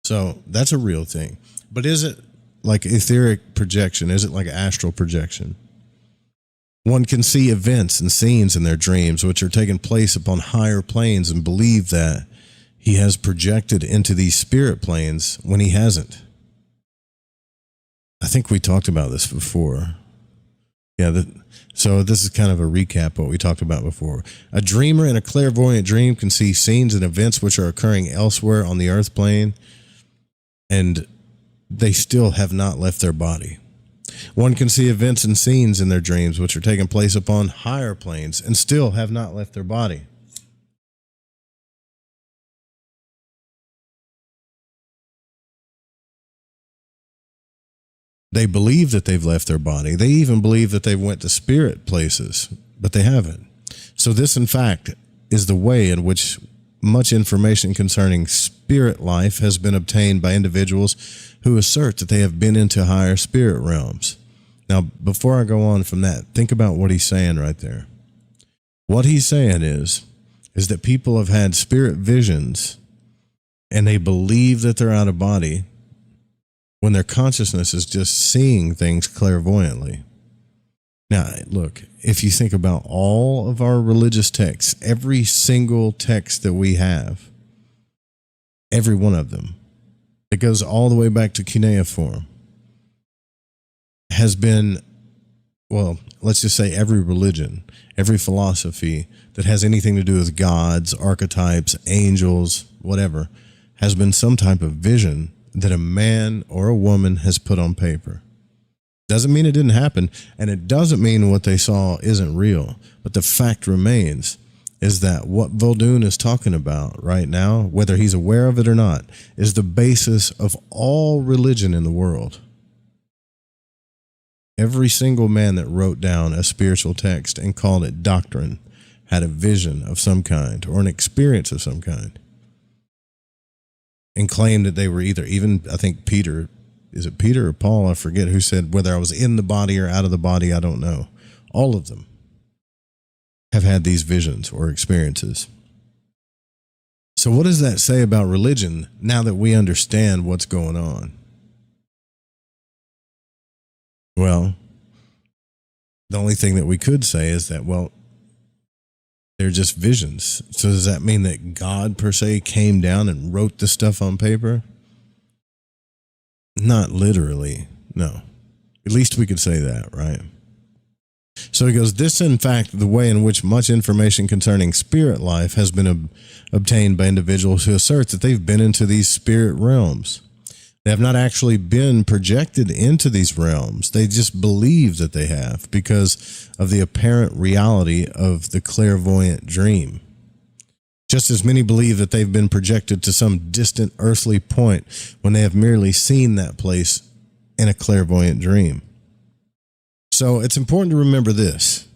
So that's a real thing. But is it like etheric projection? Is it like astral projection? One can see events and scenes in their dreams which are taking place upon higher planes and believe that he has projected into these spirit planes when he hasn't. I think we talked about this before. Yeah, so this is kind of a recap of what we talked about before. A dreamer in a clairvoyant dream can see scenes and events which are occurring elsewhere on the earth plane, and they still have not left their body. One can see events and scenes in their dreams which are taking place upon higher planes and still have not left their body. They believe that they've left their body. They even believe that they went to spirit places, but they haven't. So this, in fact, is the way in which much information concerning spirit life has been obtained by individuals who assert that they have been into higher spirit realms. Now, before I go on from that, think about what he's saying right there. What he's saying is that people have had spirit visions and they believe that they're out of body when their consciousness is just seeing things clairvoyantly. Now, look, if you think about all of our religious texts, every single text that we have, every one of them, it goes all the way back to cuneiform, has been well, let's just say every religion, every philosophy that has anything to do with gods, archetypes, angels, whatever, has been some type of vision that a man or a woman has put on paper. Doesn't mean it didn't happen, and it doesn't mean what they saw isn't real. But the fact remains is that what Voldoon is talking about right now, whether he's aware of it or not, is the basis of all religion in the world. Every single man that wrote down a spiritual text and called it doctrine had a vision of some kind or an experience of some kind, and claimed that they were either, even, I think Peter, is it Peter or Paul? I forget who said whether I was in the body or out of the body. I don't know. All of them have had these visions or experiences. So what does that say about religion now that we understand what's going on? Well, the only thing that we could say is that, well, they're just visions. So does that mean that God per se came down and wrote the stuff on paper? Not literally, no. At least we could say that, right? So he goes, this in fact the way in which much information concerning spirit life has been obtained by individuals who assert that they've been into these spirit realms. They have not actually been projected into these realms. They just believe that they have because of the apparent reality of the clairvoyant dream. Just as many believe that they've been projected to some distant earthly point when they have merely seen that place in a clairvoyant dream. So it's important to remember this.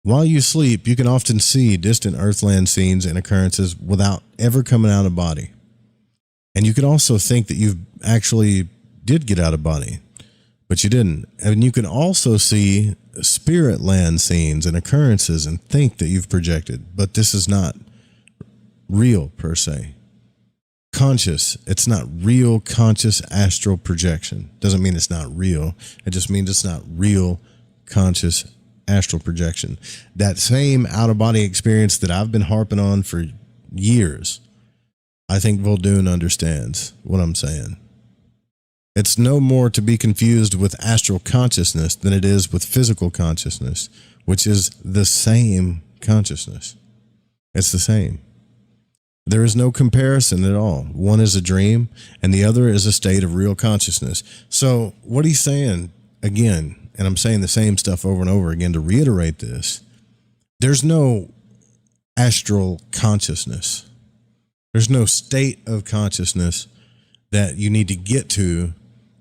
While you sleep, you can often see distant earthland scenes and occurrences without ever coming out of body. And you can also think that you actually did get out of body, but you didn't. And you can also see spirit land scenes and occurrences and think that you've projected, but this is not real per se. Conscious, it's not real conscious astral projection. Doesn't mean it's not real. It just means it's not real conscious astral projection. That same out-of-body experience that I've been harping on for years, I think Voldoon understands what I'm saying. It's no more to be confused with astral consciousness than it is with physical consciousness, which is the same consciousness. It's the same. There is no comparison at all. One is a dream and the other is a state of real consciousness. So what he's saying, again, and I'm saying the same stuff over and over again to reiterate this, there's no astral consciousness. There's no state of consciousness that you need to get to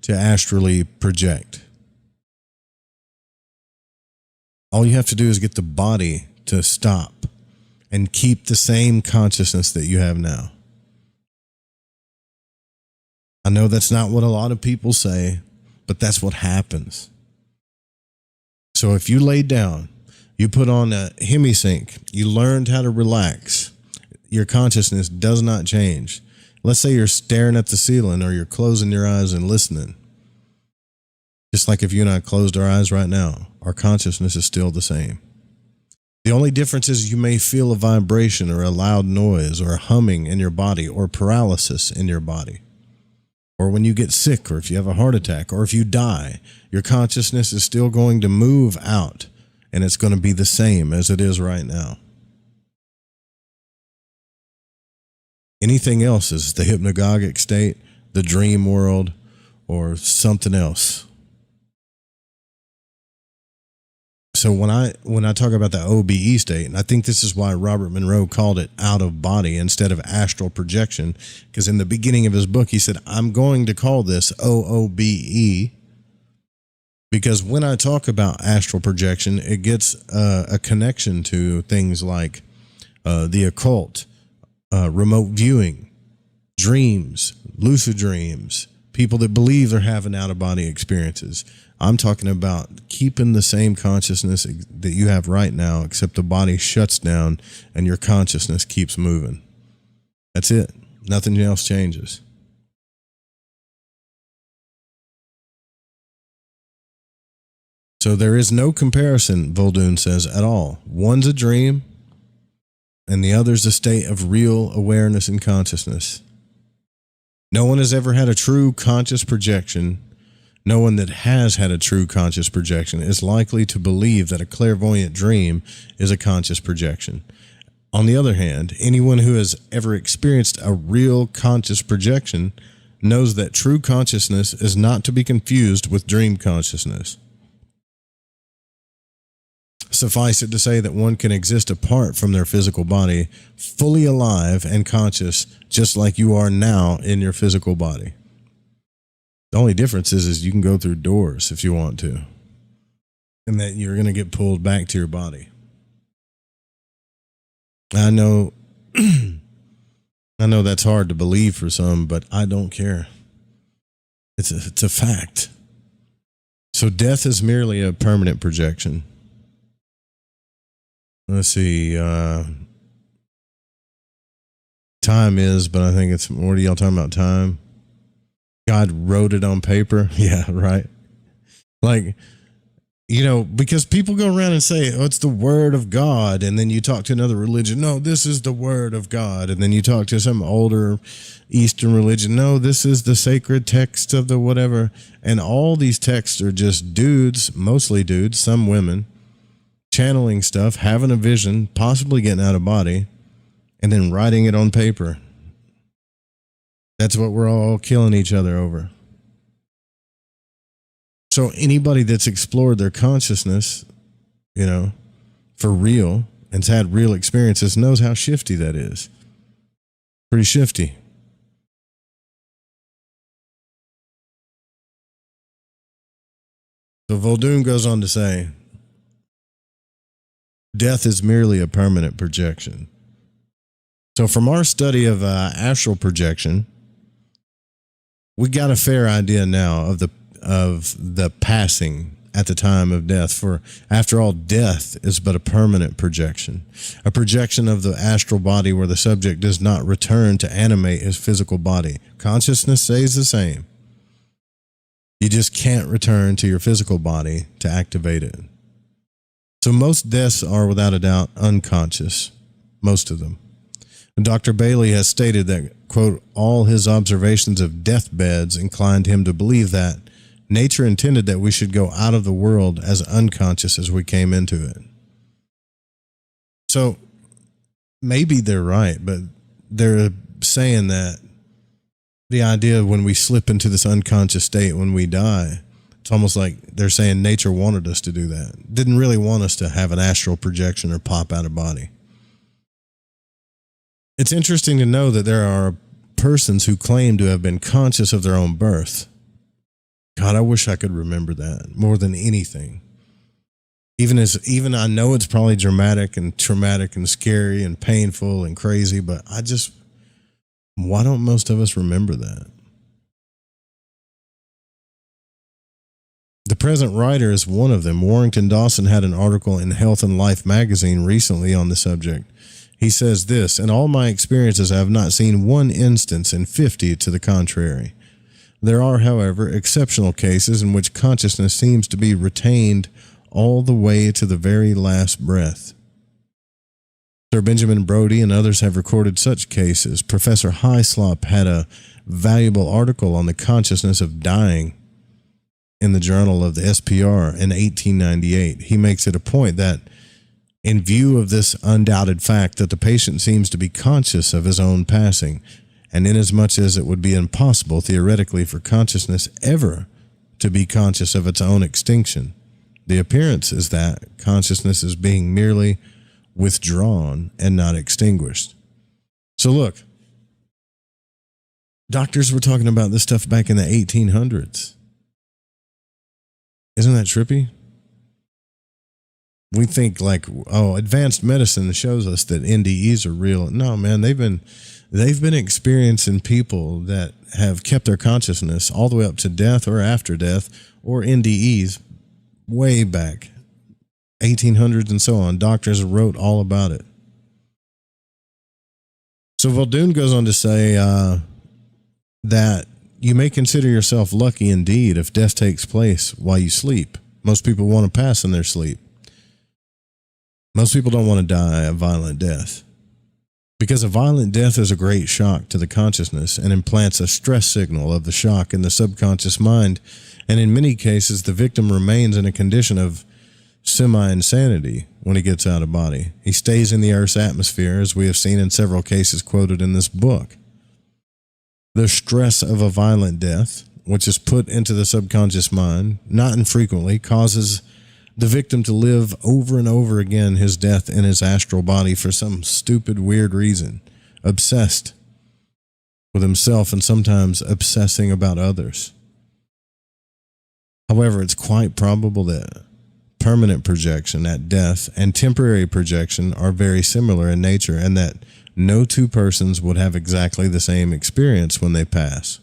astrally project. All you have to do is get the body to stop and keep the same consciousness that you have now. I know that's not what a lot of people say, but that's what happens. So if you laid down, you put on a hemisync, you learned how to relax, your consciousness does not change. Let's say you're staring at the ceiling or you're closing your eyes and listening. Just like if you and I closed our eyes right now, our consciousness is still the same. The only difference is you may feel a vibration or a loud noise or a humming in your body or paralysis in your body. Or when you get sick or if you have a heart attack or if you die, your consciousness is still going to move out and it's going to be the same as it is right now. Anything else is the hypnagogic state, the dream world, or something else. So when I talk about the OBE state, and I think this is why Robert Monroe called it out of body instead of astral projection, because in the beginning of his book, he said, I'm going to call this OOBE, because when I talk about astral projection, it gets a connection to things like the occult, remote viewing, dreams, lucid dreams, people that believe they're having out-of-body experiences. I'm talking about keeping the same consciousness that you have right now, except the body shuts down and your consciousness keeps moving. That's it. Nothing else changes. So there is no comparison, Voldoon says, at all. One's a dream and the other's a state of real awareness and consciousness. No one has ever had a true conscious projection No one that has had a true conscious projection is likely to believe that a clairvoyant dream is a conscious projection. On the other hand, anyone who has ever experienced a real conscious projection knows that true consciousness is not to be confused with dream consciousness. Suffice it to say that one can exist apart from their physical body, fully alive and conscious, just like you are now in your physical body. The only difference is you can go through doors if you want to, and that you're going to get pulled back to your body. I know that's hard to believe for some, but I don't care. It's a fact. So death is merely a permanent projection. Let's see. Time is, but I think it's, what are y'all talking about, time? God wrote it on paper. Yeah, right. Like, because people go around and say, oh, it's the word of God. And then you talk to another religion. No, this is the word of God. And then you talk to some older Eastern religion. No, this is the sacred text of the whatever. And all these texts are just dudes, mostly dudes, some women, channeling stuff, having a vision, possibly getting out of body, and then writing it on paper. That's what we're all killing each other over. So anybody that's explored their consciousness, for real, and's had real experiences, knows how shifty that is. Pretty shifty. So Voldoon goes on to say, death is merely a permanent projection. So from our study of astral projection, we got a fair idea now of the passing at the time of death. For after all, death is but a permanent projection, a projection of the astral body where the subject does not return to animate his physical body. Consciousness stays the same. You just can't return to your physical body to activate it. So most deaths are without a doubt unconscious, most of them. And Dr. Bailey has stated that, quote, all his observations of deathbeds inclined him to believe that nature intended that we should go out of the world as unconscious as we came into it. So maybe they're right, but they're saying that the idea of when we slip into this unconscious state when we die, it's almost like they're saying nature wanted us to do that. Didn't really want us to have an astral projection or pop out of body. It's interesting to know that there are persons who claim to have been conscious of their own birth. God, I wish I could remember that more than anything. Even I know it's probably dramatic and traumatic and scary and painful and crazy, but why don't most of us remember that? The present writer is one of them. Warrington Dawson had an article in Health and Life magazine recently on the subject. He says this, in all my experiences, I have not seen one instance in 50 to the contrary. There are, however, exceptional cases in which consciousness seems to be retained all the way to the very last breath. Sir Benjamin Brodie and others have recorded such cases. Professor Hyslop had a valuable article on the consciousness of dying in the Journal of the SPR in 1898. He makes it a point that in view of this undoubted fact that the patient seems to be conscious of his own passing, and inasmuch as it would be impossible theoretically for consciousness ever to be conscious of its own extinction, the appearance is that consciousness is being merely withdrawn and not extinguished. So look, doctors were talking about this stuff back in the 1800s. Isn't that trippy? We think like, oh, advanced medicine shows us that NDEs are real. No, man, they've been experiencing people that have kept their consciousness all the way up to death or after death, or NDEs way back, 1800s and so on. Doctors wrote all about it. So Voldoon goes on to say that you may consider yourself lucky indeed if death takes place while you sleep. Most people want to pass in their sleep. Most people don't want to die a violent death. Because a violent death is a great shock to the consciousness and implants a stress signal of the shock in the subconscious mind, and in many cases the victim remains in a condition of semi-insanity when he gets out of body. He stays in the Earth's atmosphere, as we have seen in several cases quoted in this book. The stress of a violent death, which is put into the subconscious mind, not infrequently causes the victim to live over and over again his death in his astral body for some stupid, weird reason, obsessed with himself and sometimes obsessing about others. However, it's quite probable that permanent projection at death and temporary projection are very similar in nature, and that no two persons would have exactly the same experience when they pass.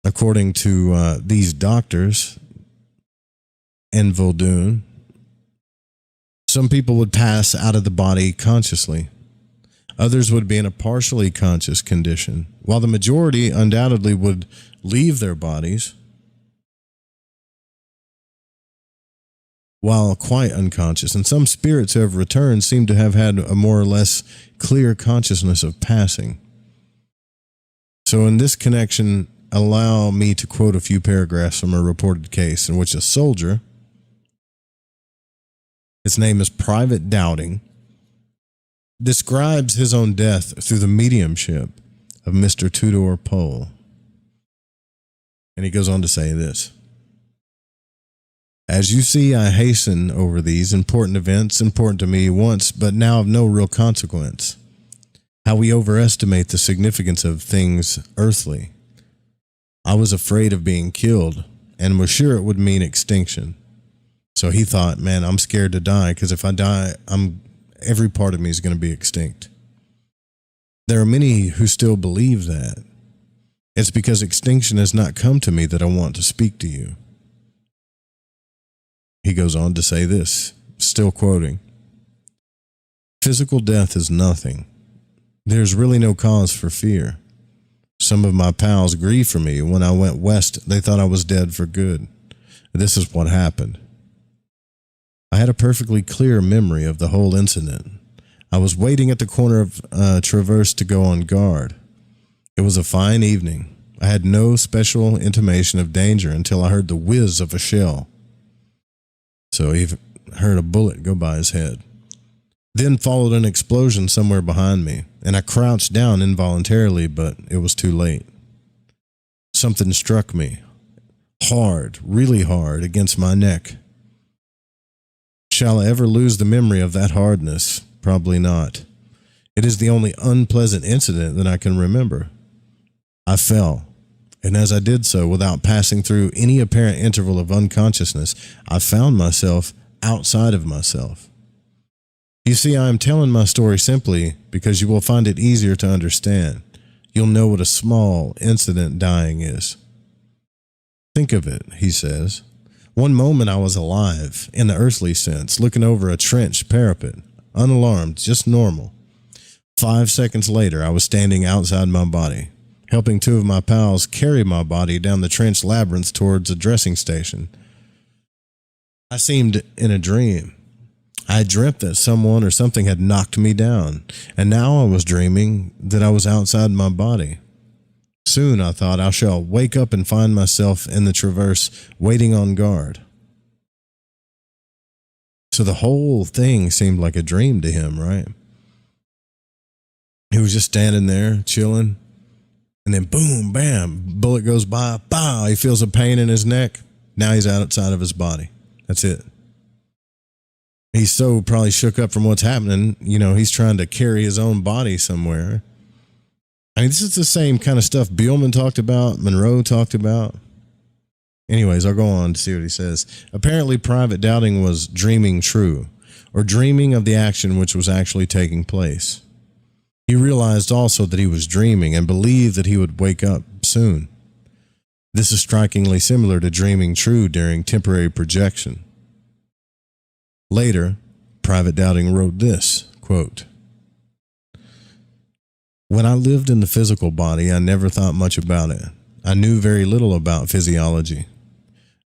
According to these doctors in Voldoon, some people would pass out of the body consciously. Others would be in a partially conscious condition, while the majority undoubtedly would leave their bodies while quite unconscious, and some spirits who have returned seem to have had a more or less clear consciousness of passing. So in this connection, allow me to quote a few paragraphs from a reported case in which a soldier, his name is Private Dowding, describes his own death through the mediumship of Mr. Tudor Pole. And he goes on to say this: "As you see, I hasten over these important events, important to me once, but now of no real consequence. How we overestimate the significance of things earthly. I was afraid of being killed and was sure it would mean extinction. So he thought, man, I'm scared to die because if I die, every part of me is going to be extinct. There are many who still believe that. It's because extinction has not come to me that I want to speak to you." He goes on to say this, still quoting: "Physical death is nothing. There's really no cause for fear. Some of my pals grieved for me. When I went west, they thought I was dead for good. This is what happened. I had a perfectly clear memory of the whole incident. I was waiting at the corner of Traverse to go on guard. It was a fine evening. I had no special intimation of danger until I heard the whiz of a shell." So he heard a bullet go by his head. "Then followed an explosion somewhere behind me, and I crouched down involuntarily, but it was too late. Something struck me, hard, really hard, against my neck. Shall I ever lose the memory of that hardness? Probably not. It is the only unpleasant incident that I can remember. I fell, and as I did so, without passing through any apparent interval of unconsciousness, I found myself outside of myself. You see, I am telling my story simply because you will find it easier to understand. You'll know what a small incident dying is. Think of it," he says. "One moment I was alive, in the earthly sense, looking over a trench parapet, unalarmed, just normal. 5 seconds later, I was standing outside my body, helping two of my pals carry my body down the trench labyrinth towards a dressing station. I seemed in a dream. I had dreamt that someone or something had knocked me down, and now I was dreaming that I was outside my body. Soon, I thought, I shall wake up and find myself in the Traverse, waiting on guard." So the whole thing seemed like a dream to him, right? He was just standing there, chilling, and then boom, bam, bullet goes by, pow, he feels a pain in his neck. Now he's outside of his body. That's it. He's so probably shook up from what's happening, he's trying to carry his own body somewhere. I mean, this is the same kind of stuff Bielman talked about, Monroe talked about. Anyways, I'll go on to see what he says. Apparently, Private Dowding was dreaming true, or dreaming of the action which was actually taking place. He realized also that he was dreaming and believed that he would wake up soon. This is strikingly similar to dreaming true during temporary projection. Later, Private Dowding wrote this, quote, "When I lived in the physical body, I never thought much about it. I knew very little about physiology.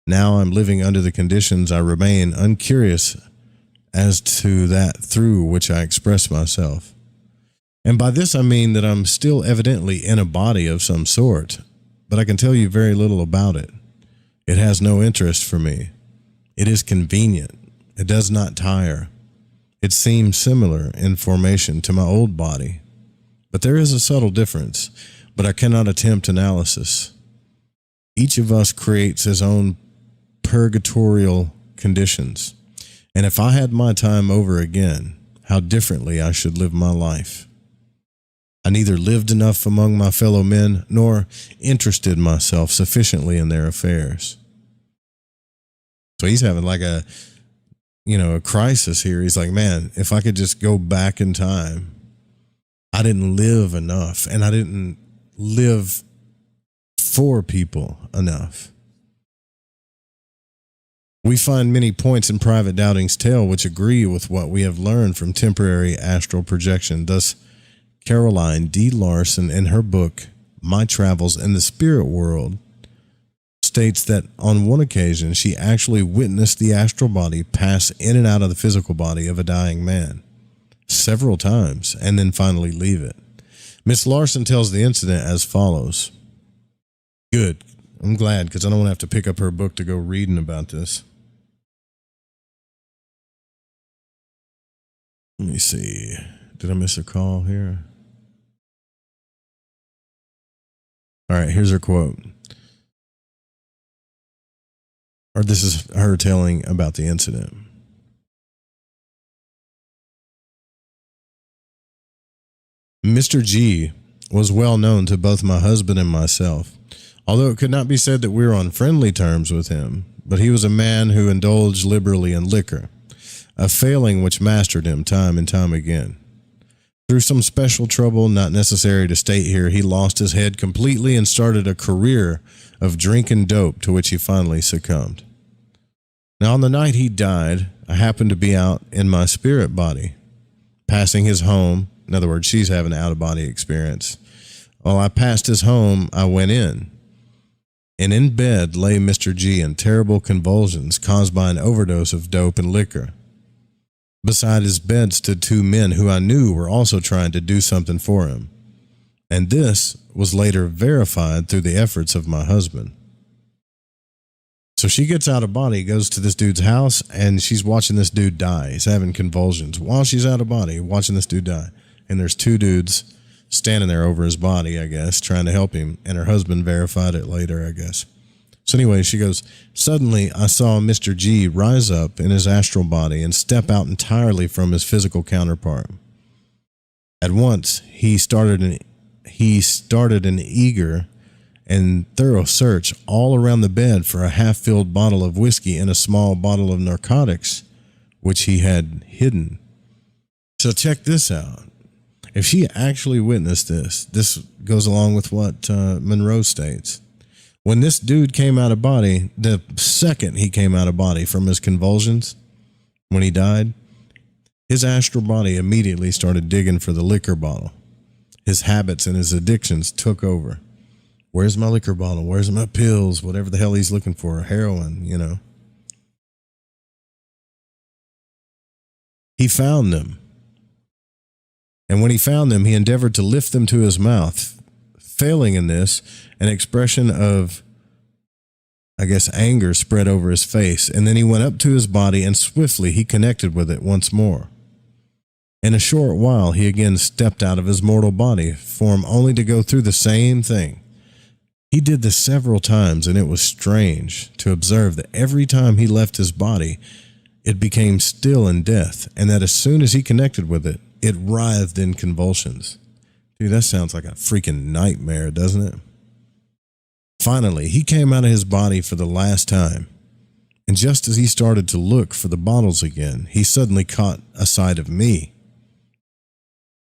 Now I'm living under the conditions I remain uncurious as to that through which I express myself. And by this I mean that I'm still evidently in a body of some sort, but I can tell you very little about it. It has no interest for me. It is convenient. It does not tire. It seems similar in formation to my old body, but there is a subtle difference, but I cannot attempt analysis. Each of us creates his own purgatorial conditions, and if I had my time over again, how differently I should live my life. I neither lived enough among my fellow men nor interested myself sufficiently in their affairs. So he's having like a crisis here. He's like, man, if I could just go back in time, I didn't live enough, and I didn't live for people enough. We find many points in Private Doubting's tale which agree with what we have learned from temporary astral projection. Thus, Caroline D. Larson, in her book, My Travels in the Spirit World, states that on one occasion she actually witnessed the astral body pass in and out of the physical body of a dying man several times and then finally leave it. Miss Larson tells the incident as follows. Good. I'm glad, because I don't want to have to pick up her book to go reading about this. Let me see. Did I miss a call here? All right, here's her quote. Or this is her telling about the incident. Mr. G was well known to both my husband and myself, although it could not be said that we were on friendly terms with him, but he was a man who indulged liberally in liquor, a failing which mastered him time and time again. Through some special trouble not necessary to state here, he lost his head completely and started a career of drinking dope, to which he finally succumbed. Now, on the night he died, I happened to be out in my spirit body, passing his home. In other words, she's having an out-of-body experience. While I passed his home, I went in. And in bed lay Mr. G in terrible convulsions caused by an overdose of dope and liquor. Beside his bed stood two men who I knew were also trying to do something for him. And this was later verified through the efforts of my husband. So she gets out of body, goes to this dude's house, and she's watching this dude die. He's having convulsions while she's out of body, watching this dude die. And there's two dudes standing there over his body, I guess, trying to help him. And her husband verified it later, I guess. So anyway, she goes, suddenly I saw Mr. G rise up in his astral body and step out entirely from his physical counterpart. At once, he started an eager and thorough search all around the bed for a half-filled bottle of whiskey and a small bottle of narcotics, which he had hidden. So check this out. If she actually witnessed this goes along with what Monroe states. When this dude came out of body, the second he came out of body from his convulsions, when he died, his astral body immediately started digging for the liquor bottle. His habits and his addictions took over. Where's my liquor bottle? Where's my pills? Whatever the hell he's looking for, heroin, you know. He found them. And when he found them, he endeavored to lift them to his mouth. Failing in this, an expression of, I guess, anger spread over his face, and then he went up to his body, and swiftly he connected with it once more. In a short while, he again stepped out of his mortal body form, only to go through the same thing. He did this several times, and it was strange to observe that every time he left his body, it became still in death, and that as soon as he connected with it, it writhed in convulsions. Dude, that sounds like a freaking nightmare, doesn't it? Finally, he came out of his body for the last time, and just as he started to look for the bottles again, he suddenly caught a sight of me.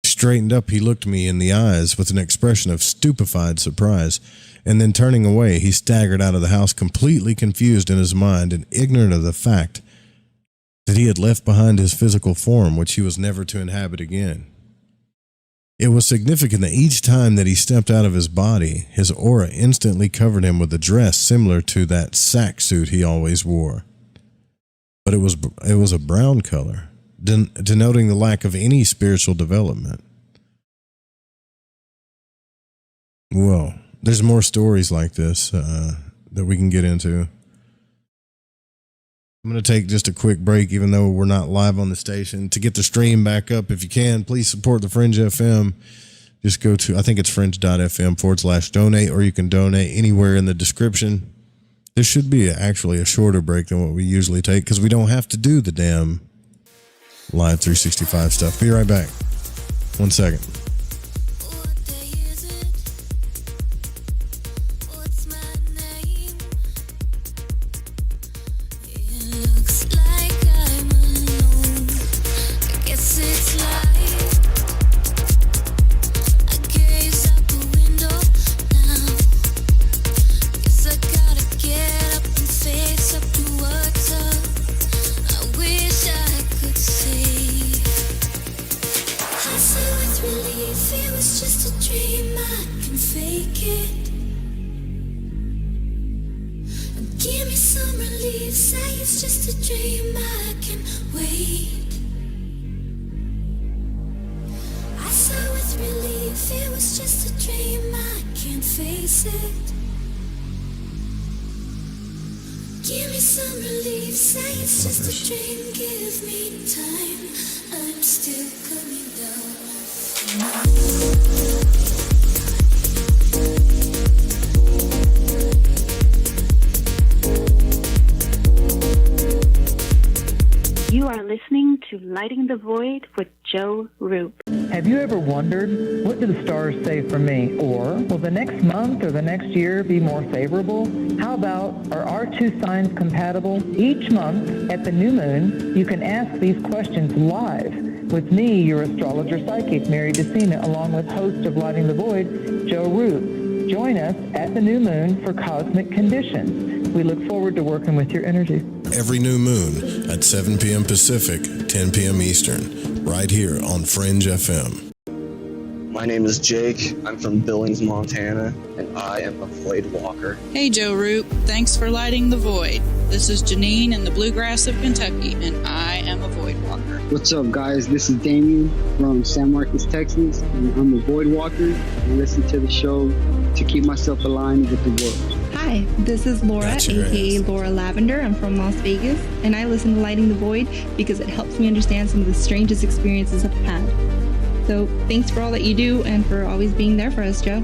Straightened up, he looked me in the eyes with an expression of stupefied surprise, and then turning away, he staggered out of the house completely confused in his mind and ignorant of the fact that he had left behind his physical form, which he was never to inhabit again. It was significant that each time that he stepped out of his body, his aura instantly covered him with a dress similar to that sack suit he always wore. But it was a brown color, denoting the lack of any spiritual development. Well, there's more stories like this that we can get into. I'm going to take just a quick break, even though we're not live on the station. To get the stream back up, if you can, please support the Fringe FM. Just go to, I think it's fringe.fm/donate, or you can donate anywhere in the description. This should be actually a shorter break than what we usually take, because we don't have to do the damn live 365 stuff. Be right back. 1 second. You are listening to Lighting the Void with Joe Roop. Have you ever wondered, what do the stars say for me? Or, will the next month or the next year be more favorable? How about, are our two signs compatible? Each month, at the new moon, you can ask these questions live with me, your astrologer psychic, Mary DeCina, along with host of Lighting the Void, Joe Roop. Join us at the new moon for Cosmic Conditions. We look forward to working with your energy. Every new moon at 7 p.m. Pacific, 10 p.m. Eastern, right here on Fringe FM. My name is Jake. I'm from Billings, Montana, and I am a void walker. Hey, Joe Roop. Thanks for lighting the void. This is Janine in the bluegrass of Kentucky, and I am a void walker. What's up, guys? This is Damien from San Marcos, Texas, and I'm a void walker. I listen to the show to keep myself aligned with the world. Hi, this is Laura, aka Laura Lavender. I'm from Las Vegas, and I listen to Lighting the Void because it helps me understand some of the strangest experiences I've had. So thanks for all that you do and for always being there for us, Joe.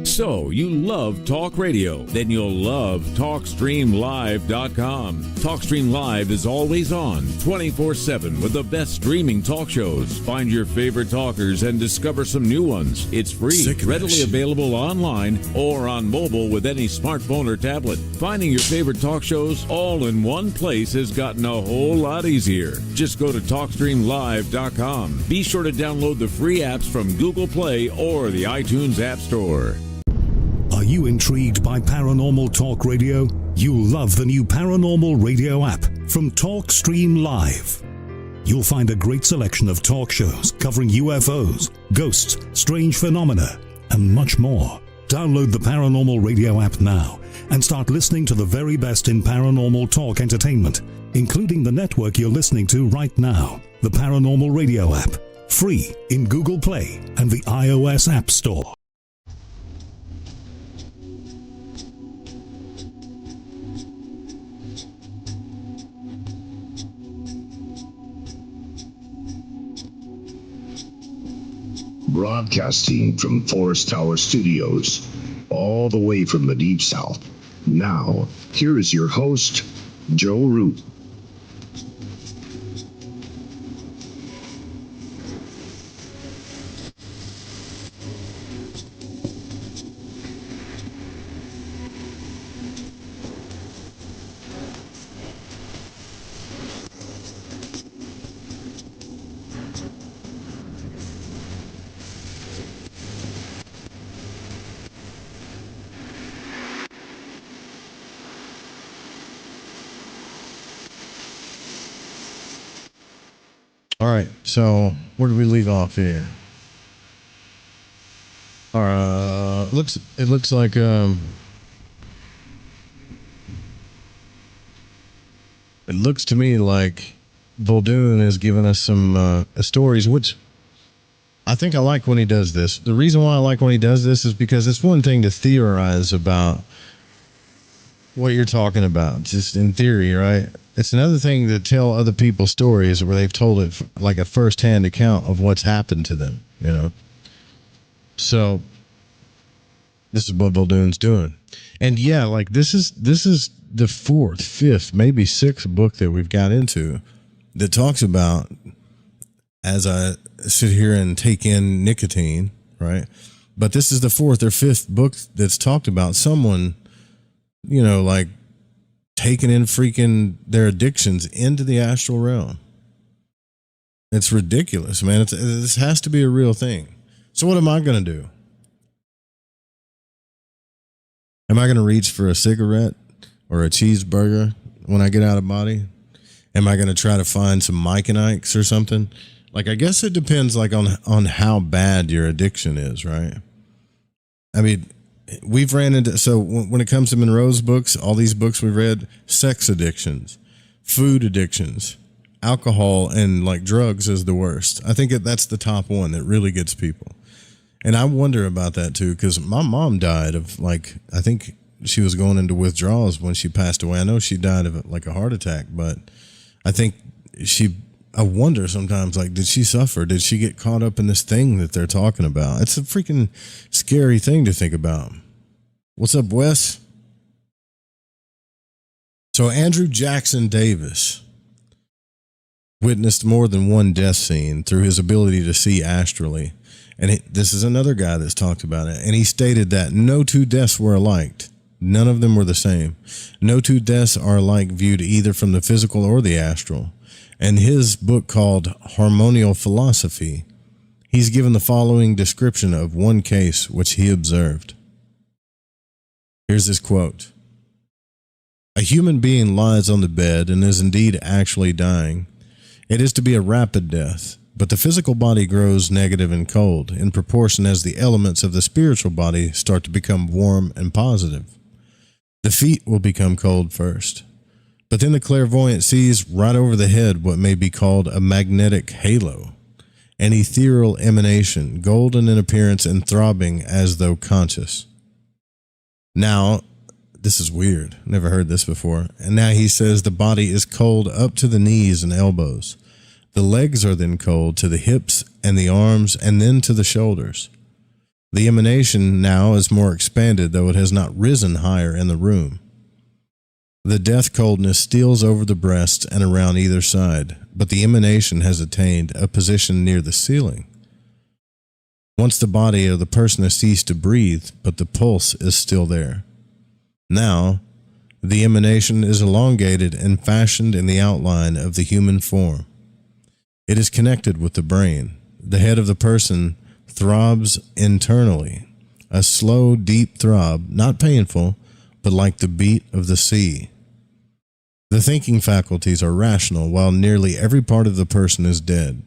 So, you love talk radio? Then you'll love TalkStreamLive.com. TalkStream Live is always on, 24/7, with the best streaming talk shows. Find your favorite talkers and discover some new ones. It's free, readily available online or on mobile with any smartphone or tablet. Finding your favorite talk shows all in one place has gotten a whole lot easier. Just go to TalkStreamLive.com. Be sure to download the free apps from Google Play or the iTunes App Store. Are you intrigued by paranormal talk radio? You'll love the new paranormal radio app from TalkStream Live. You'll find a great selection of talk shows covering UFOs, ghosts, strange phenomena, and much more. Download the paranormal radio app now and start listening to the very best in paranormal talk entertainment, including the network you're listening to right now, the paranormal radio app, free in Google Play and the iOS App Store. Broadcasting from Forest Tower Studios, all the way from the Deep South. Now, here is your host, Joe Root. All right, so where did we leave off here? It looks like It looks to me like Muldoon has given us some stories, which I think I like when he does this. The reason why I like when he does this is because it's one thing to theorize about what you're talking about, just in theory, right? It's another thing to tell other people's stories where they've told it like a first-hand account of what's happened to them, you know? So this is what Muldoon's doing. And yeah, like this is the fourth, fifth, maybe sixth book that we've got into that talks about, as I sit here and take in nicotine, right? But this is the fourth or fifth book that's talked about someone, you know, like taking in freaking their addictions into the astral realm. It's ridiculous, man. This has to be a real thing. So what am I going to do? Am I going to reach for a cigarette or a cheeseburger when I get out of body? Am I going to try to find some Mike and Ike's or something? Like, I guess it depends like on how bad your addiction is, right? I mean, we've ran into, so when it comes to Monroe's books, all these books we've read, sex addictions, food addictions, alcohol, and like drugs is the worst. I think that's the top one that really gets people. And I wonder about that too, because my mom died of like, I think she was going into withdrawals when she passed away. I know she died of like a heart attack, but I think I wonder sometimes, like, did she suffer? Did she get caught up in this thing that they're talking about? It's a freaking scary thing to think about. What's up, Wes? So Andrew Jackson Davis witnessed more than one death scene through his ability to see astrally. And this is another guy that's talked about it. And he stated that no two deaths were alike. None of them were the same. No two deaths are alike viewed either from the physical or the astral. And his book called Harmonial Philosophy, he's given the following description of one case which he observed. Here's his quote. A human being lies on the bed and is indeed actually dying. It is to be a rapid death, but the physical body grows negative and cold in proportion as the elements of the spiritual body start to become warm and positive. The feet will become cold first. But then the clairvoyant sees right over the head what may be called a magnetic halo, an ethereal emanation, golden in appearance and throbbing as though conscious. Now, this is weird. Never heard this before. And now he says the body is cold up to the knees and elbows. The legs are then cold to the hips and the arms and then to the shoulders. The emanation now is more expanded, though it has not risen higher in the room. The death coldness steals over the breasts and around either side, but the emanation has attained a position near the ceiling. Once the body of the person has ceased to breathe, but the pulse is still there. Now, the emanation is elongated and fashioned in the outline of the human form. It is connected with the brain. The head of the person throbs internally, a slow, deep throb, not painful, but like the beat of the sea. The thinking faculties are rational, while nearly every part of the person is dead.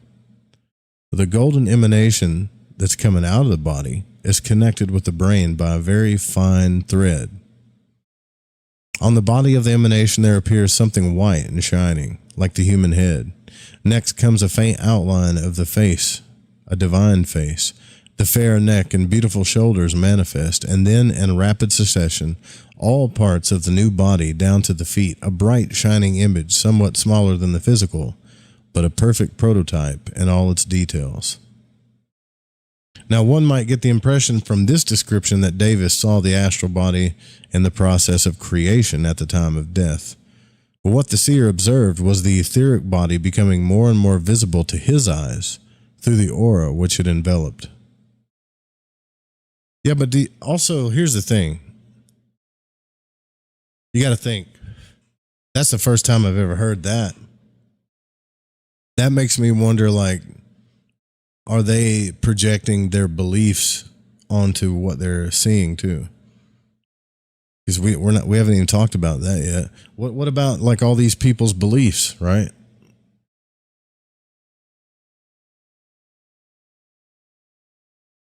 The golden emanation that's coming out of the body is connected with the brain by a very fine thread. On the body of the emanation there appears something white and shining, like the human head. Next comes a faint outline of the face, a divine face. The fair neck and beautiful shoulders manifest, and then in rapid succession, all parts of the new body down to the feet, a bright shining image somewhat smaller than the physical, but a perfect prototype in all its details. Now, one might get the impression from this description that Davis saw the astral body in the process of creation at the time of death. But what the seer observed was the etheric body becoming more and more visible to his eyes through the aura which it enveloped. Yeah, but also, here's the thing. You got to think. That's the first time I've ever heard that. That makes me wonder, like, are they projecting their beliefs onto what they're seeing too? Because we haven't even talked about that yet. What about like all these people's beliefs, right?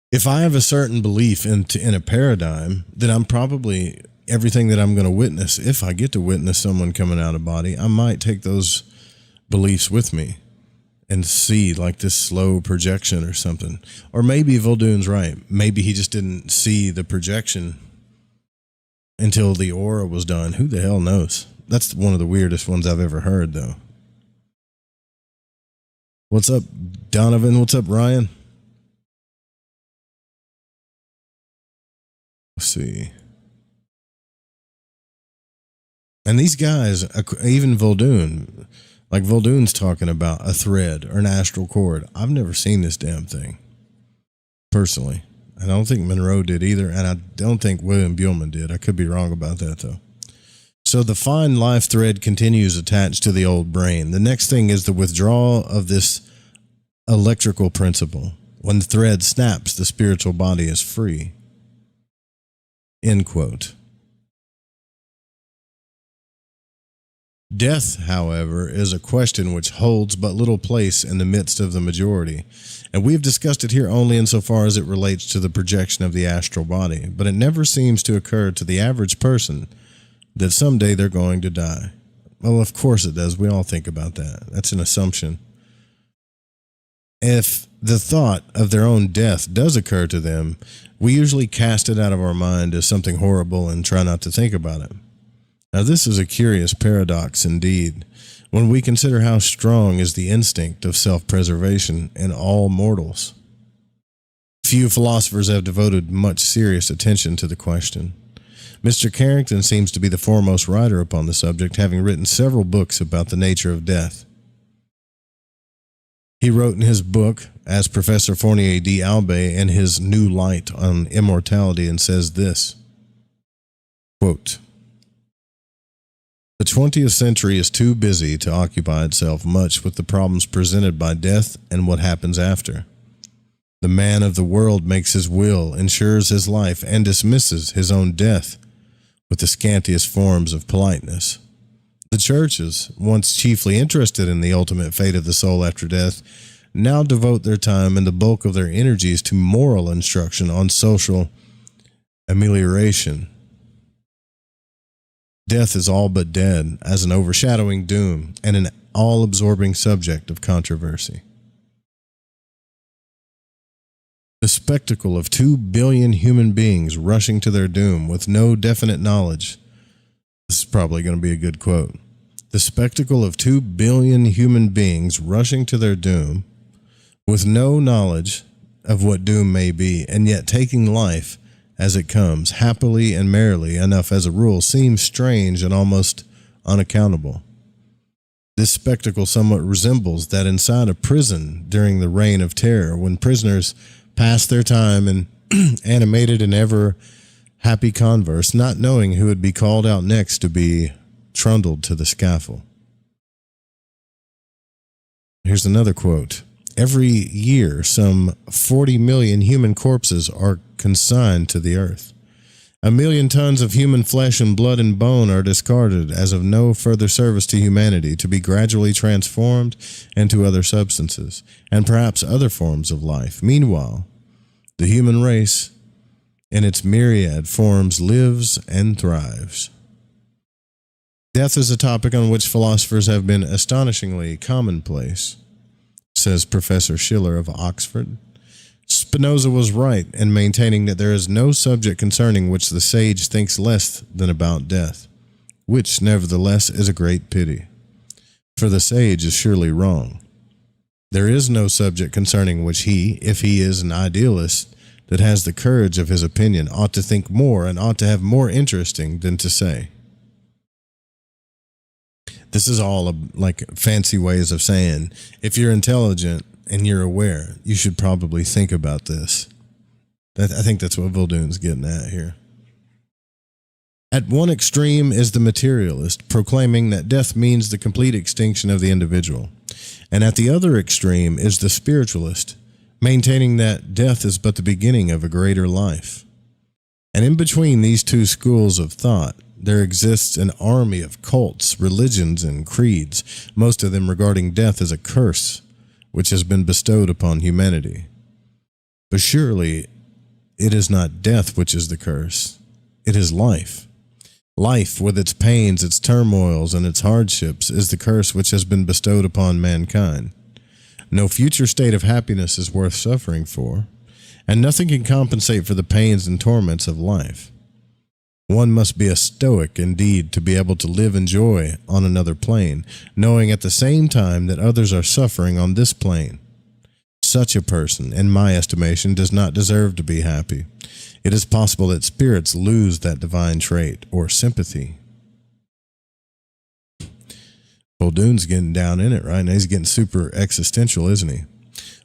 If I have a certain belief in a paradigm, then I'm probably everything that I'm going to witness, if I get to witness someone coming out of body, I might take those beliefs with me and see like this slow projection or something. Or maybe Voldoon's right. Maybe he just didn't see the projection until the aura was done. Who the hell knows? That's one of the weirdest ones I've ever heard, though. What's up, Donovan? What's up, Ryan? Let's see. And these guys, even Voldoon, like Voldoon's talking about a thread or an astral cord. I've never seen this damn thing, personally. I don't think Monroe did either, and I don't think William Buellman did. I could be wrong about that, though. So the fine life thread continues attached to the old brain. The next thing is the withdrawal of this electrical principle. When the thread snaps, the spiritual body is free. End quote. Death, however, is a question which holds but little place in the midst of the majority, and we have discussed it here only insofar as it relates to the projection of the astral body, but it never seems to occur to the average person that someday they're going to die. Well, of course it does. We all think about that. That's an assumption. If the thought of their own death does occur to them, we usually cast it out of our mind as something horrible and try not to think about it. Now, this is a curious paradox indeed, when we consider how strong is the instinct of self-preservation in all mortals. Few philosophers have devoted much serious attention to the question. Mr. Carrington seems to be the foremost writer upon the subject, having written several books about the nature of death. He wrote in his book, as Professor Fournier d'Albe, in his New Light on Immortality, and says this, quote, "The 20th century is too busy to occupy itself much with the problems presented by death and what happens after. The man of the world makes his will, ensures his life, and dismisses his own death with the scantiest forms of politeness. The churches, once chiefly interested in the ultimate fate of the soul after death, now devote their time and the bulk of their energies to moral instruction on social amelioration. Death is all but dead as an overshadowing doom and an all-absorbing subject of controversy. The spectacle of 2 billion human beings rushing to their doom with no definite knowledge." This is probably going to be a good quote. "The spectacle of 2 billion human beings rushing to their doom with no knowledge of what doom may be, and yet taking life as it comes, happily and merrily enough as a rule, seems strange and almost unaccountable. This spectacle somewhat resembles that inside a prison during the Reign of Terror, when prisoners pass their time in animated and ever happy converse, not knowing who would be called out next to be trundled to the scaffold." Here's another quote. "Every year, some 40 million human corpses are consigned to the earth. 1 million tons of human flesh and blood and bone are discarded as of no further service to humanity, to be gradually transformed into other substances, and perhaps other forms of life. Meanwhile, the human race, in its myriad forms, lives and thrives." Death is a topic on which philosophers have been astonishingly commonplace, says Professor Schiller of Oxford. Spinoza was right in maintaining that there is no subject concerning which the sage thinks less than about death, which, nevertheless, is a great pity. For the sage is surely wrong. There is no subject concerning which he, if he is an idealist that has the courage of his opinion, ought to think more and ought to have more interesting than to say. This is all like fancy ways of saying, if you're intelligent and you're aware, you should probably think about this. I think that's what Voldoon's getting at here. At one extreme is the materialist, proclaiming that death means the complete extinction of the individual. And at the other extreme is the spiritualist, maintaining that death is but the beginning of a greater life. And in between these two schools of thought, there exists an army of cults, religions, and creeds, most of them regarding death as a curse which has been bestowed upon humanity. But surely it is not death which is the curse, it is life. Life, with its pains, its turmoils, and its hardships, is the curse which has been bestowed upon mankind. No future state of happiness is worth suffering for, and nothing can compensate for the pains and torments of life. One must be a stoic indeed to be able to live in joy on another plane, knowing at the same time that others are suffering on this plane. Such a person, in my estimation, does not deserve to be happy. It is possible that spirits lose that divine trait, or sympathy. Muldoon's getting down in it, right? Now he's getting super existential, isn't he?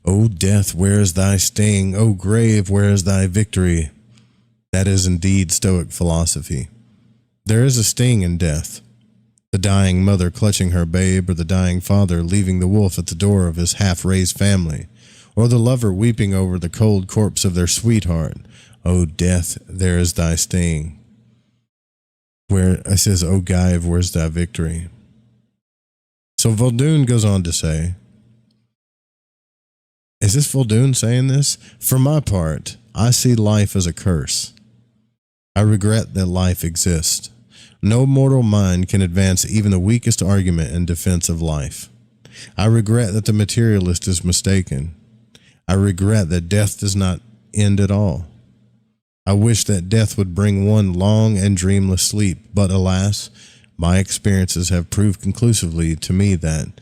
O death, where is thy sting? O grave, where is thy victory? That is indeed Stoic philosophy. There is a sting in death. The dying mother clutching her babe, or the dying father leaving the wolf at the door of his half-raised family, or the lover weeping over the cold corpse of their sweetheart. O death, there is thy sting. Where it says, O grave, where's thy victory? So Muldoon goes on to say, is this Muldoon saying this? For my part, I see life as a curse. I regret that life exists. No mortal mind can advance even the weakest argument in defense of life. I regret that the materialist is mistaken. I regret that death does not end at all. I wish that death would bring one long and dreamless sleep, but alas, my experiences have proved conclusively to me that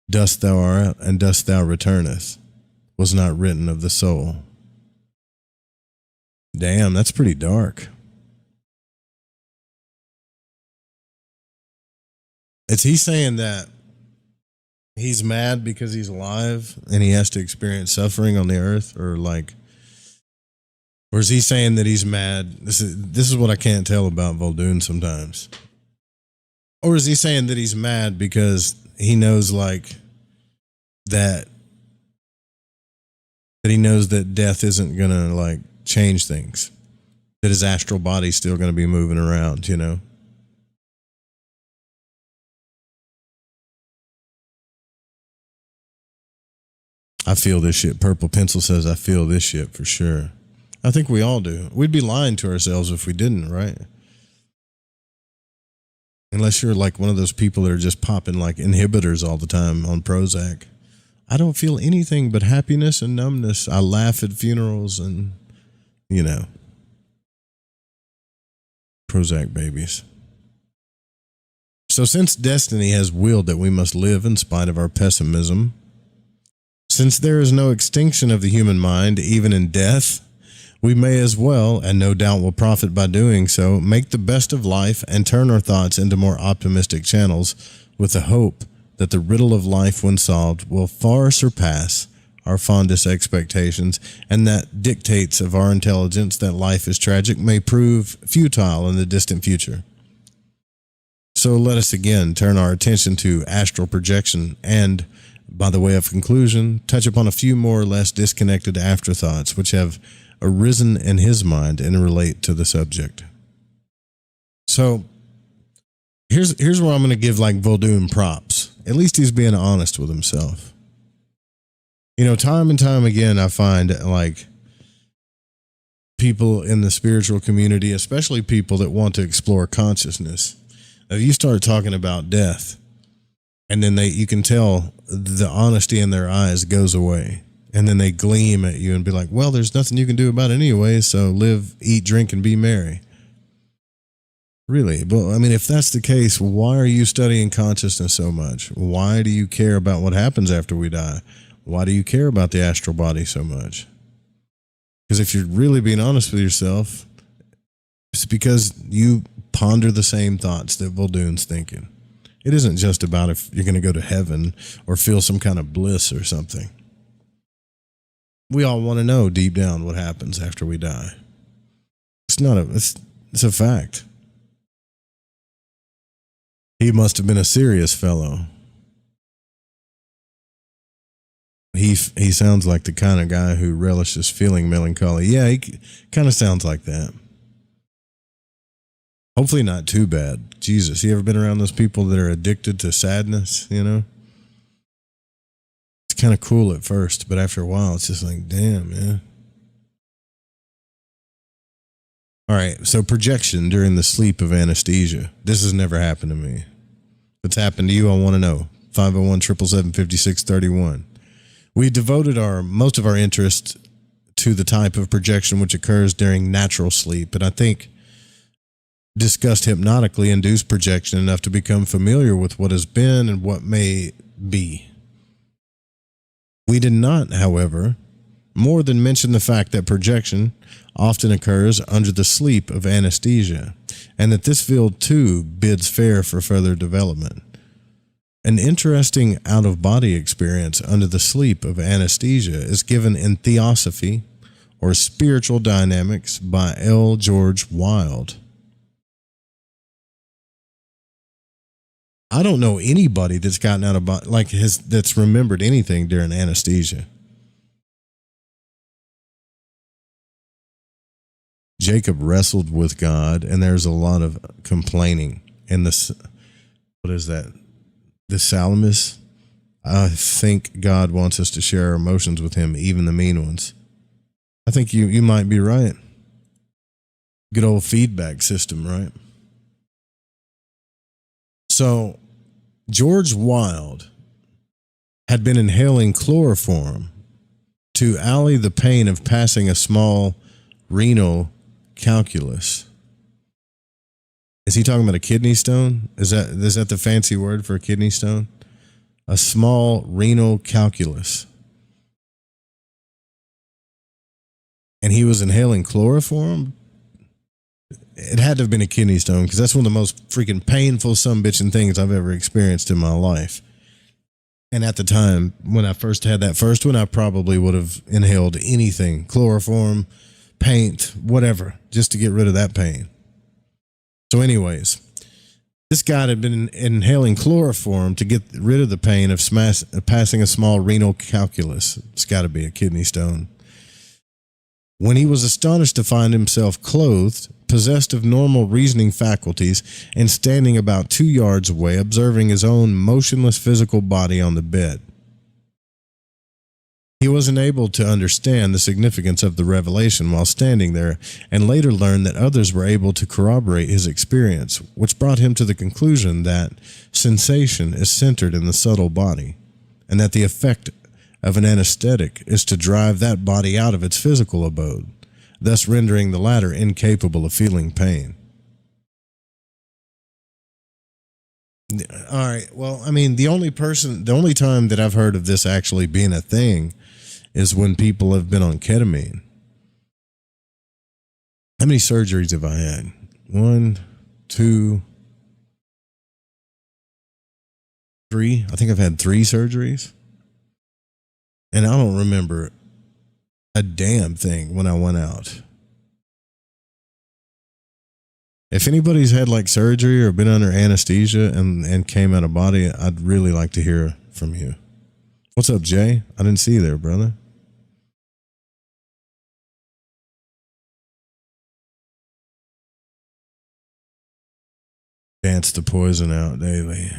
"Dust thou art, and dust thou returneth" was not written of the soul. Damn, that's pretty dark. Is he saying that he's mad because he's alive and he has to experience suffering on the earth, or is he saying that he's mad? This is what I can't tell about Muldoon sometimes. Or is he saying that he's mad because he knows that he knows that death isn't gonna change things, that his astral body's still gonna be moving around, you know? I feel this shit. Purple Pencil says, I feel this shit for sure. I think we all do. We'd be lying to ourselves if we didn't, right? Unless you're like one of those people that are just popping like inhibitors all the time on Prozac. I don't feel anything but happiness and numbness. I laugh at funerals and, Prozac babies. So since destiny has willed that we must live in spite of our pessimism, since there is no extinction of the human mind, even in death, we may as well, and no doubt will profit by doing so, make the best of life and turn our thoughts into more optimistic channels with the hope that the riddle of life, when solved, will far surpass our fondest expectations, and that dictates of our intelligence that life is tragic may prove futile in the distant future. So let us again turn our attention to astral projection and, by the way of conclusion, touch upon a few more or less disconnected afterthoughts which have arisen in his mind and relate to the subject. So here's where I'm going to give Muldoon props. At least he's being honest with himself. Time and time again, I find people in the spiritual community, especially people that want to explore consciousness, if you start talking about death, and then you can tell the honesty in their eyes goes away. And then they gleam at you and be like, well, there's nothing you can do about it anyway, so live, eat, drink, and be merry. Really? But, if that's the case, why are you studying consciousness so much? Why do you care about what happens after we die? Why do you care about the astral body so much? Because if you're really being honest with yourself, it's because you ponder the same thoughts that Muldoon's thinking. It isn't just about if you're going to go to heaven or feel some kind of bliss or something. We all want to know deep down what happens after we die. It's a fact. He must have been a serious fellow. He sounds like the kind of guy who relishes feeling melancholy. Yeah, he kind of sounds like that. Hopefully not too bad. Jesus, you ever been around those people that are addicted to sadness, It's kind of cool at first, but after a while, it's just like, damn, man. All right, so projection during the sleep of anesthesia. This has never happened to me. If it's happened to you, I want to know. 501-777-5631. We devoted most of our interest to the type of projection which occurs during natural sleep, and I think discussed hypnotically induced projection enough to become familiar with what has been and what may be. We did not, however, more than mention the fact that projection often occurs under the sleep of anesthesia, and that this field too bids fair for further development. An interesting out-of-body experience under the sleep of anesthesia is given in Theosophy, or Spiritual Dynamics, by L. George Wilde. I don't know anybody that's gotten out of body, that's remembered anything during anesthesia. Jacob wrestled with God, and there's a lot of complaining. And what is that? The Salamis. I think God wants us to share our emotions with him, even the mean ones. I think you might be right. Good old feedback system, right? So, George Wilde had been inhaling chloroform to allay the pain of passing a small renal calculus. Is he talking about a kidney stone? Is that the fancy word for a kidney stone? A small renal calculus. And he was inhaling chloroform? It had to have been a kidney stone, because that's one of the most freaking painful sumbitching things I've ever experienced in my life. And at the time, when I first had that first one, I probably would have inhaled anything. Chloroform, paint, whatever, just to get rid of that pain. So anyways, this guy had been inhaling chloroform to get rid of the pain of passing a small renal calculus. It's got to be a kidney stone. When he was astonished to find himself clothed, possessed of normal reasoning faculties, and standing about 2 yards away, observing his own motionless physical body on the bed. He was unable to understand the significance of the revelation while standing there, and later learned that others were able to corroborate his experience, which brought him to the conclusion that sensation is centered in the subtle body, and that the effect of an anesthetic is to drive that body out of its physical abode, thus rendering the latter incapable of feeling pain. All right, well, I mean, the only time that I've heard of this actually being a thing is when people have been on ketamine. How many surgeries have I had? 1, 2, 3. I think I've had 3 surgeries. And I don't remember a damn thing when I went out. If anybody's had like surgery or been under anesthesia and came out of body, I'd really like to hear from you. What's up, Jay? I didn't see you there, brother. Dance the poison out daily.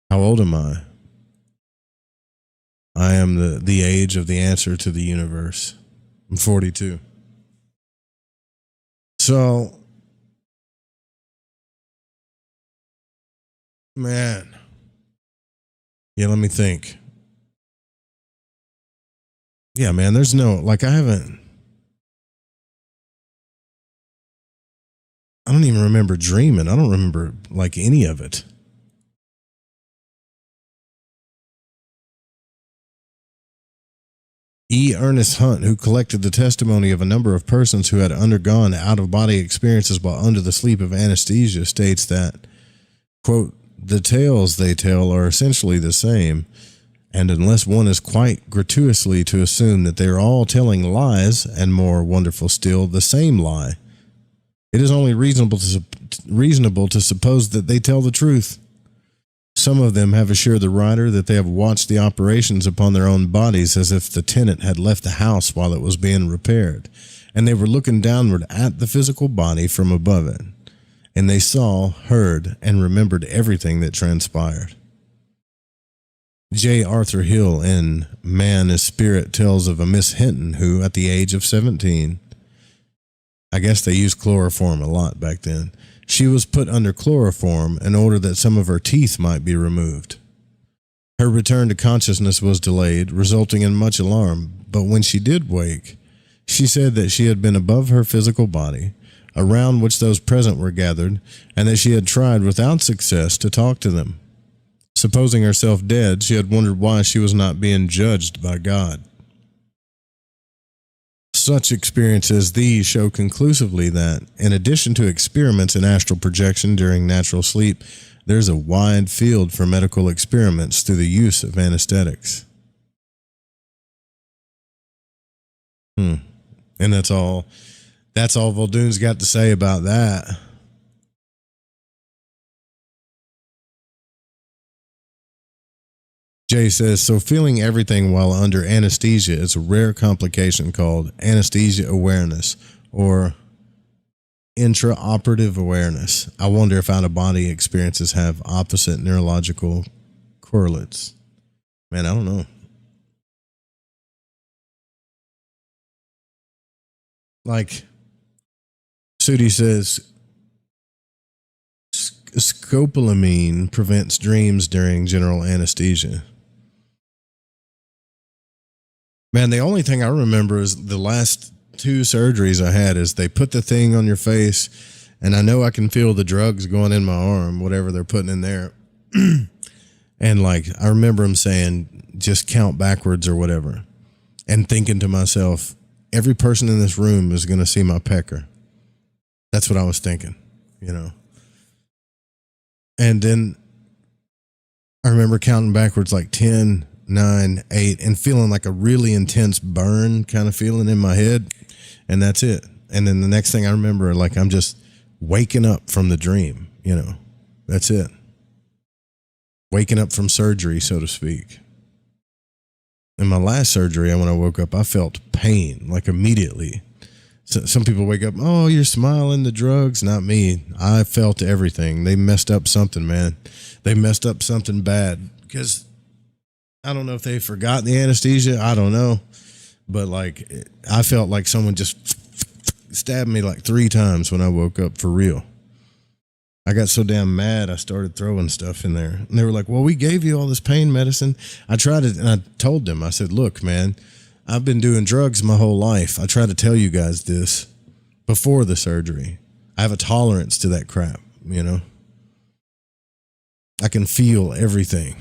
How old am I? I am the age of the answer to the universe. I'm 42. So, man. Yeah, let me think. Yeah, man, there's no, like, I don't even remember dreaming. I don't remember, like, any of it. E. Ernest Hunt, who collected the testimony of a number of persons who had undergone out-of-body experiences while under the sleep of anesthesia, states that, quote, the tales they tell are essentially the same, and unless one is quite gratuitously to assume that they are all telling lies, and more wonderful still, the same lie, it is only reasonable to suppose that they tell the truth. Some of them have assured the writer that they have watched the operations upon their own bodies as if the tenant had left the house while it was being repaired, and they were looking downward at the physical body from above it, and they saw, heard, and remembered everything that transpired. J. Arthur Hill in Man is Spirit tells of a Miss Hinton who, at the age of 17, I guess they used chloroform a lot back then, she was put under chloroform in order that some of her teeth might be removed. Her return to consciousness was delayed, resulting in much alarm, but when she did wake, she said that she had been above her physical body, around which those present were gathered, and that she had tried without success to talk to them. Supposing herself dead, she had wondered why she was not being judged by God. Such experiences as these show conclusively that, in addition to experiments in astral projection during natural sleep, there's a wide field for medical experiments through the use of anesthetics. And that's all Voldoon's got to say about that. Jay says, so feeling everything while under anesthesia is a rare complication called anesthesia awareness or intraoperative awareness. I wonder if out-of-body experiences have opposite neurological correlates. Man, I don't know. Like, Sudi says, scopolamine prevents dreams during general anesthesia. Man, the only thing I remember is the last 2 surgeries I had is they put the thing on your face, and I know I can feel the drugs going in my arm, whatever they're putting in there. And like, I remember them saying, just count backwards or whatever, and thinking to myself, every person in this room is going to see my pecker. That's what I was thinking, you know. And then I remember counting backwards like 10, 9, 8, and feeling like a really intense burn kind of feeling in my head. And that's it. And then the next thing I remember, like I'm just waking up from the dream, you know. That's it. Waking up from surgery, so to speak. In my last surgery, when I woke up, I felt pain, like immediately. So some people wake up, oh, you're smiling, the drugs. Not me. I felt everything. They messed up something, man. They messed up something bad. Because I don't know if they forgot the anesthesia. I don't know. But like, I felt like someone just stabbed me like 3 times when I woke up, for real. I got so damn mad, I started throwing stuff in there. And they were like, well, we gave you all this pain medicine. I tried it, and I told them, I said, look, man, I've been doing drugs my whole life. I tried to tell you guys this before the surgery. I have a tolerance to that crap, you know. I can feel everything.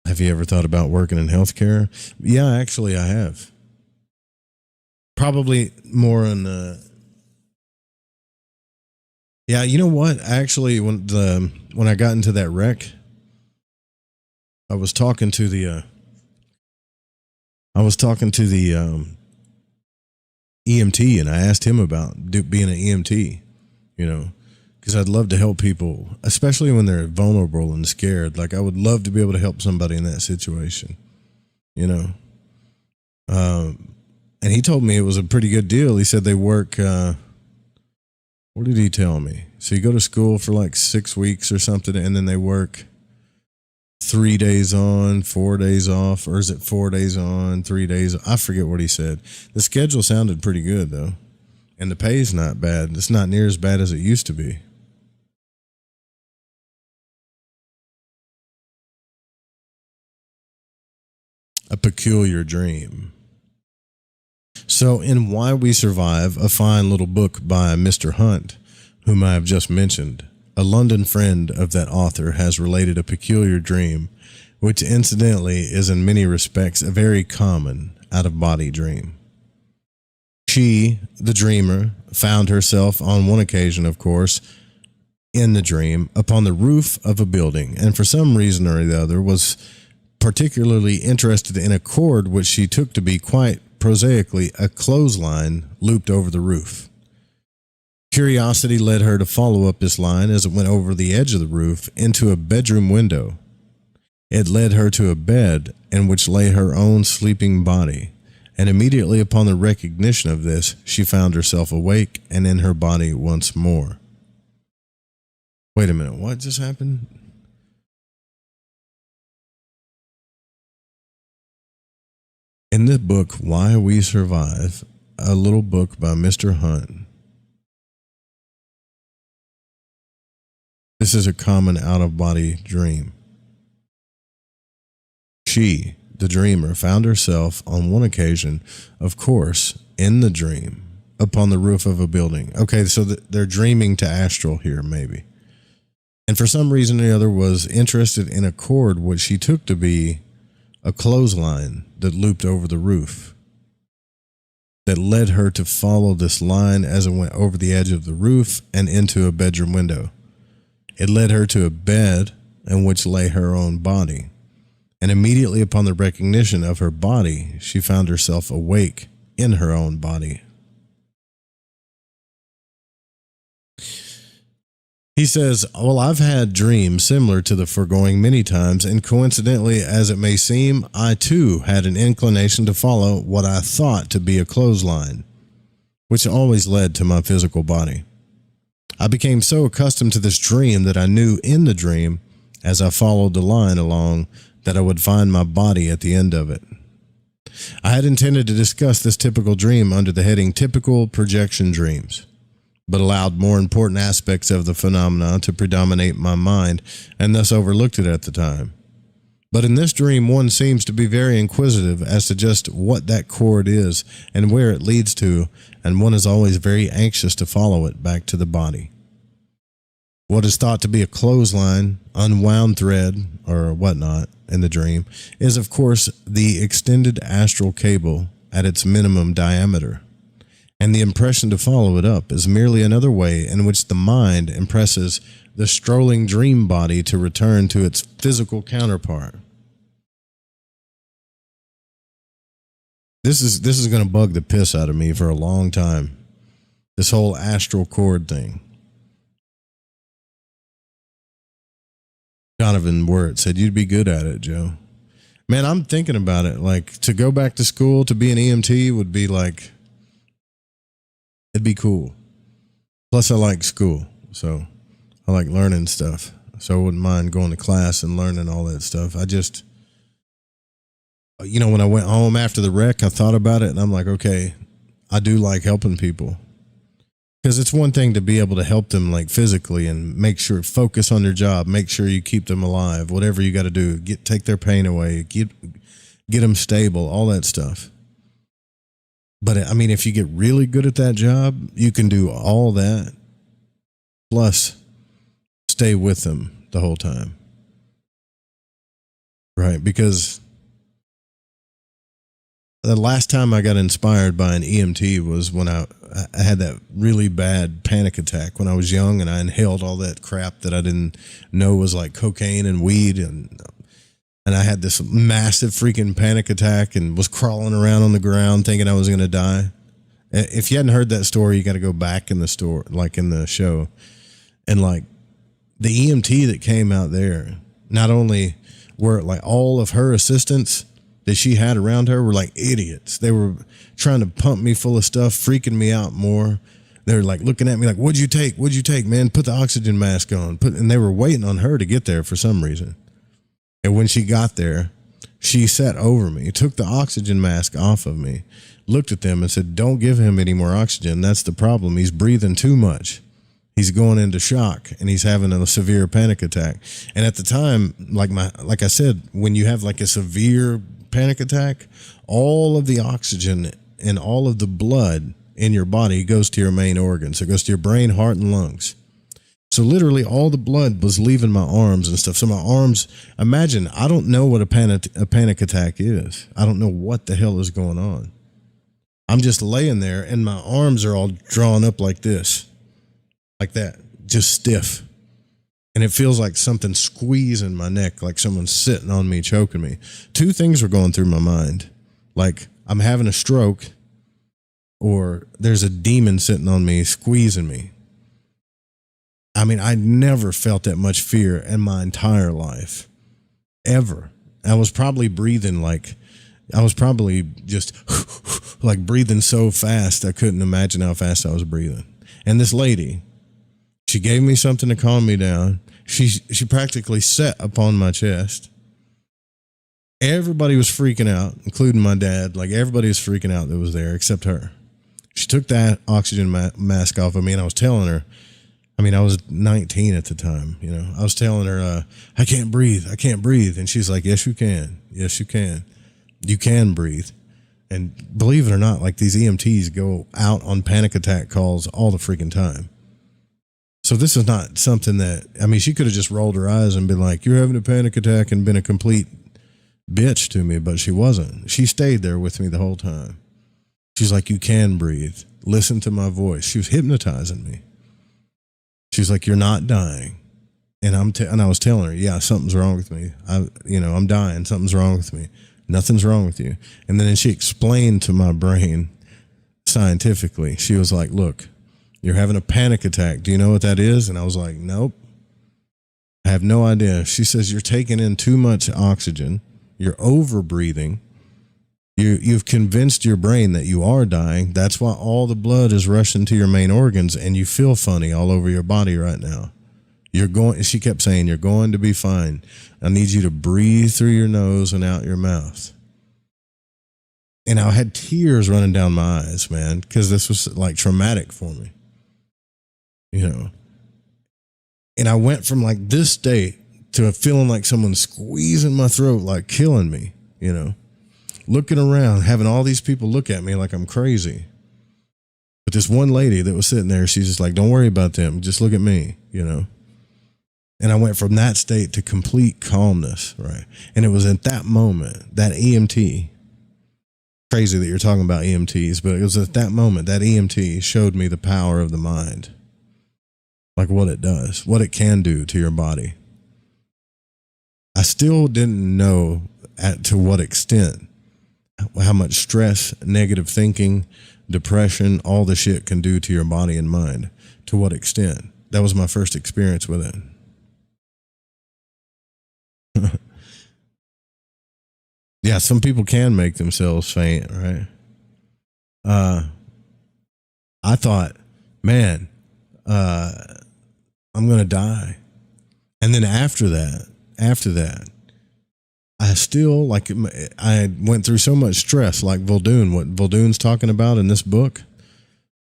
Have you ever thought about working in healthcare? Yeah, actually, I have. Probably more on the... Yeah, you know what? Actually, when I got into that wreck, I was talking to the EMT, and I asked him about being an EMT, you know, because I'd love to help people, especially when they're vulnerable and scared. Like, I would love to be able to help somebody in that situation, you know. And he told me it was a pretty good deal. He said they work... what did he tell me? So you go to school for like 6 weeks or something, and then they work 3 days on, 4 days off, or is it 4 days on, 3 days? I forget what he said. The schedule sounded pretty good, though. And the pay's not bad. It's not near as bad as it used to be. A peculiar dream. So in Why We Survive, a fine little book by Mr. Hunt, whom I have just mentioned, a London friend of that author has related a peculiar dream, which incidentally is in many respects a very common out-of-body dream. She, the dreamer, found herself on one occasion, of course, in the dream, upon the roof of a building, and for some reason or the other was particularly interested in a cord which she took to be quite prosaically a clothesline looped over the roof. Curiosity led her to follow up this line as it went over the edge of the roof into a bedroom window. It led her to a bed in which lay her own sleeping body, and immediately upon the recognition of this, she found herself awake and in her body once more. Wait a minute, what just happened? In the book, Why We Survive, a little book by Mr. Hunt, this is a common out-of-body dream. She, the dreamer, found herself on one occasion, of course, in the dream, upon the roof of a building. Okay, so they're dreaming to astral here, maybe. And for some reason or the other was interested in a cord which she took to be a clothesline that looped over the roof, that led her to follow this line as it went over the edge of the roof and into a bedroom window. It led her to a bed in which lay her own body. And immediately upon the recognition of her body, she found herself awake in her own body. He says, well, I've had dreams similar to the foregoing many times, and coincidentally, as it may seem, I too had an inclination to follow what I thought to be a clothesline, which always led to my physical body. I became so accustomed to this dream that I knew in the dream, as I followed the line along, that I would find my body at the end of it. I had intended to discuss this typical dream under the heading Typical Projection Dreams, but allowed more important aspects of the phenomena to predominate my mind and thus overlooked it at the time. But in this dream, one seems to be very inquisitive as to just what that cord is and where it leads to, and one is always very anxious to follow it back to the body. What is thought to be a clothesline, unwound thread, or whatnot in the dream is, of course, the extended astral cable at its minimum diameter. And the impression to follow it up is merely another way in which the mind impresses the strolling dream body to return to its physical counterpart. This is going to bug the piss out of me for a long time. This whole astral cord thing. Donovan Wirt said, you'd be good at it, Joe. Man, I'm thinking about it. Like, to go back to school to be an EMT would be like, it'd be cool. Plus, I like school, so I like learning stuff. So I wouldn't mind going to class and learning all that stuff. I just, when I went home after the wreck, I thought about it, and I'm like, okay, I do like helping people. Because it's one thing to be able to help them like physically and make sure, focus on their job, make sure you keep them alive, whatever you got to do, take their pain away, get them stable, all that stuff. But I mean, if you get really good at that job, you can do all that, plus stay with them the whole time. Right? Because the last time I got inspired by an EMT was when I had that really bad panic attack when I was young, and I inhaled all that crap that I didn't know was like cocaine and weed, and I had this massive freaking panic attack and was crawling around on the ground thinking I was going to die. If you hadn't heard that story, you got to go back in the store, like in the show. And like the EMT that came out there, not only were like all of her assistants that she had around her were like idiots. They were trying to pump me full of stuff, freaking me out more. They were like looking at me like, what'd you take, man? Put the oxygen mask on. And they were waiting on her to get there for some reason. And when she got there, she sat over me, took the oxygen mask off of me, looked at them and said, don't give him any more oxygen. That's the problem. He's breathing too much. He's going into shock and he's having a severe panic attack. And at the time, like I said, when you have like a severe panic attack, all of the oxygen and all of the blood in your body goes to your main organs. It goes to your brain, heart, and lungs. So literally all the blood was leaving my arms and stuff. So my arms, imagine, I don't know what a panic attack is. I don't know what the hell is going on. I'm just laying there and my arms are all drawn up like this, like that, just stiff. And it feels like something squeezing my neck, like someone's sitting on me, choking me. Two things were going through my mind. Like I'm having a stroke or there's a demon sitting on me, squeezing me. I mean, I never felt that much fear in my entire life, ever. I was probably just like breathing so fast, I couldn't imagine how fast I was breathing. And this lady, she gave me something to calm me down. She practically sat upon my chest Everybody was freaking out, including my dad. Like, everybody was freaking out that was there except her. She took that oxygen mask off of me, and I was telling her, I mean, I was 19 at the time, you know. I was telling her, I can't breathe. I can't breathe. And she's like, yes, you can. Yes, you can. You can breathe. And believe it or not, like, these EMTs go out on panic attack calls all the freaking time. So this is not something that, I mean, she could have just rolled her eyes and been like, you're having a panic attack, and been a complete bitch to me, but she wasn't. She stayed there with me the whole time. She's like, you can breathe. Listen to my voice. She was hypnotizing me. She's like, you're not dying. And I was telling her, yeah, something's wrong with me. I'm dying. Something's wrong with me. Nothing's wrong with you. And then she explained to my brain scientifically. She was like, look, you're having a panic attack. Do you know what that is? And I was like, nope. I have no idea. She says, you're taking in too much oxygen. You're over breathing. You've convinced your brain that you are dying. That's why all the blood is rushing to your main organs, and you feel funny all over your body right now. She kept saying, you're going to be fine. I need you to breathe through your nose and out your mouth. And I had tears running down my eyes, man, because this was like traumatic for me, you know. And I went from like this state to feeling like someone squeezing my throat, like killing me, you know. Looking around, having all these people look at me like I'm crazy. But this one lady that was sitting there, she's just like, don't worry about them. Just look at me, you know. And I went from that state to complete calmness, right? And it was at that moment, that EMT, crazy that you're talking about EMTs, but it was at that moment, that EMT showed me the power of the mind. Like what it does, what it can do to your body. I still didn't know to what extent, how much stress, negative thinking, depression, all the shit can do to your body and mind. To what extent. That was my first experience with it. Yeah, some people can make themselves faint, right? I thought, man, I'm going to die. And then after that, I still, like, I went through so much stress, like Voldoon, what Voldoon's talking about in this book.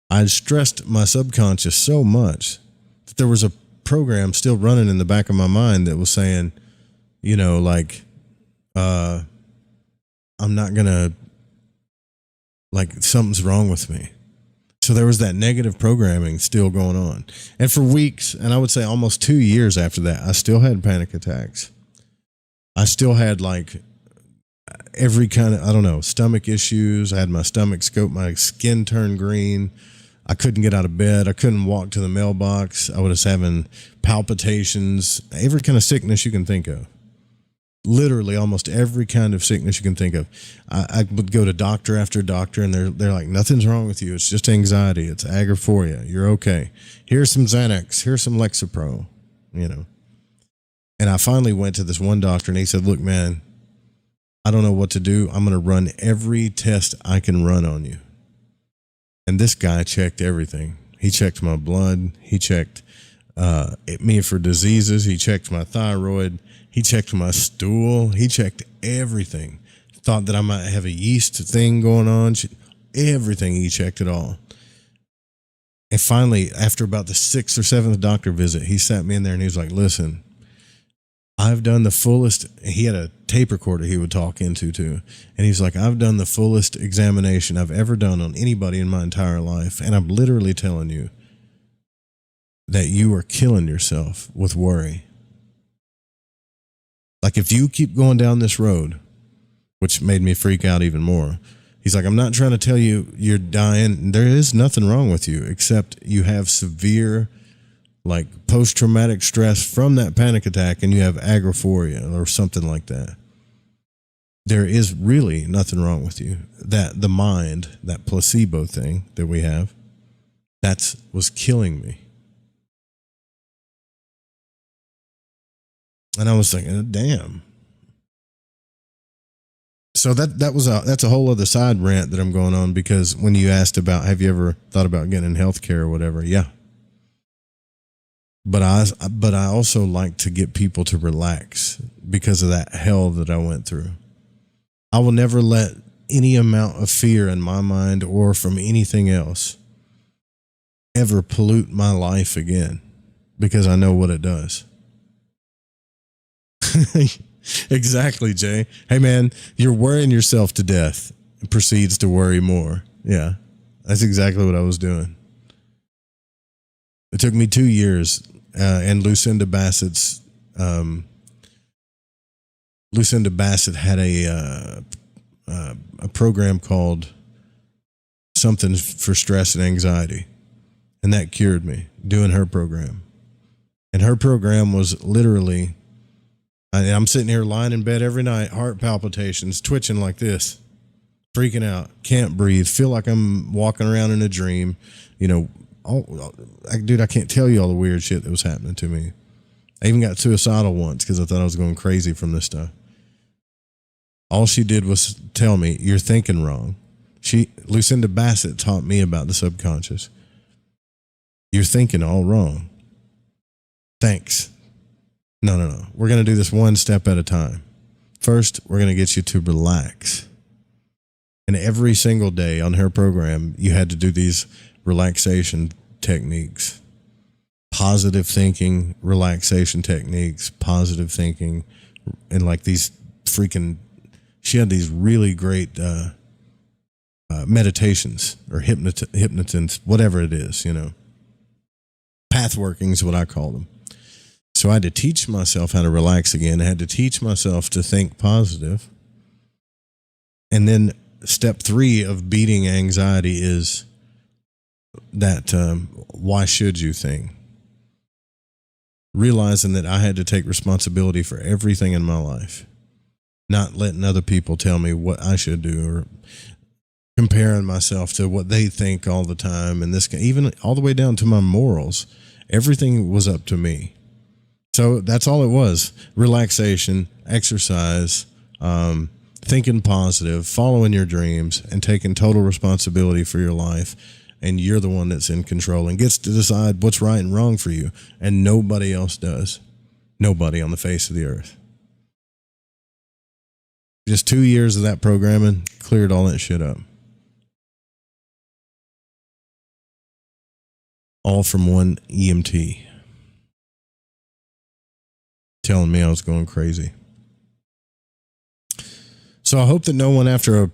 I stressed my subconscious so much that there was a program still running in the back of my mind that was saying, you know, like, I'm not going to, like, something's wrong with me. So there was that negative programming still going on. And for weeks, and I would say almost 2 years after that, I still had panic attacks. I still had like every kind of, I don't know, stomach issues. I had my stomach scope, my skin turned green. I couldn't get out of bed. I couldn't walk to the mailbox. I was having palpitations, every kind of sickness you can think of. Literally almost every kind of sickness you can think of. I would go to doctor after doctor, and they're like, nothing's wrong with you. It's just anxiety. It's agoraphoria. You're okay. Here's some Xanax. Here's some Lexapro, you know. And I finally went to this one doctor, and he said, look, man, I don't know what to do. I'm going to run every test I can run on you. And this guy checked everything. He checked my blood. He checked me for diseases. He checked my thyroid. He checked my stool. He checked everything. Thought that I might have a yeast thing going on. Everything, he checked it all. And finally, after about the 6th or 7th doctor visit, he sat me in there and he was like, listen, I've done the fullest. He had a tape recorder he would talk into too. And he's like, I've done the fullest examination I've ever done on anybody in my entire life. And I'm literally telling you that you are killing yourself with worry. Like, if you keep going down this road, which made me freak out even more. He's like, I'm not trying to tell you you're dying. There is nothing wrong with you, except you have severe, like, post-traumatic stress from that panic attack, and you have agoraphoria or something like that. There is really nothing wrong with you. That the mind, that placebo thing that we have, that was killing me. And I was thinking, damn. So that's a whole other side rant that I'm going on, because when you asked about, have you ever thought about getting in healthcare or whatever? Yeah. But I also like to get people to relax because of that hell that I went through. I will never let any amount of fear in my mind or from anything else ever pollute my life again, because I know what it does. Exactly, Jay. Hey, man, you're worrying yourself to death and proceeds to worry more. Yeah, that's exactly what I was doing. It took me 2 years, and Lucinda Bassett had a program called something for stress and anxiety, and that cured me, doing her program. And her program was literally, I'm sitting here lying in bed every night, heart palpitations, twitching like this, freaking out, can't breathe, feel like I'm walking around in a dream. Dude, I can't tell you all the weird shit that was happening to me. I even got suicidal once because I thought I was going crazy from this stuff. All she did was tell me, you're thinking wrong. Lucinda Bassett taught me about the subconscious. You're thinking all wrong. Thanks. No. We're going to do this one step at a time. First, we're going to get you to relax. And every single day on her program, you had to do these relaxation techniques. Positive thinking, relaxation techniques, positive thinking, and like these freaking, she had these really great meditations or hypnotins, whatever it is, path working is what I call them. So I had to teach myself how to relax again. I had to teach myself to think positive. And then step 3 of beating anxiety is that why should you thing. Realizing that I had to take responsibility for everything in my life. Not letting other people tell me what I should do or comparing myself to what they think all the time. And this, even all the way down to my morals, everything was up to me. So that's all it was. Relaxation, exercise, thinking positive, following your dreams, and taking total responsibility for your life. And you're the one that's in control and gets to decide what's right and wrong for you. And nobody else does. Nobody on the face of the earth. Just 2 years of that programming cleared all that shit up. All from one EMT. Telling me I was going crazy. So I hope that no one after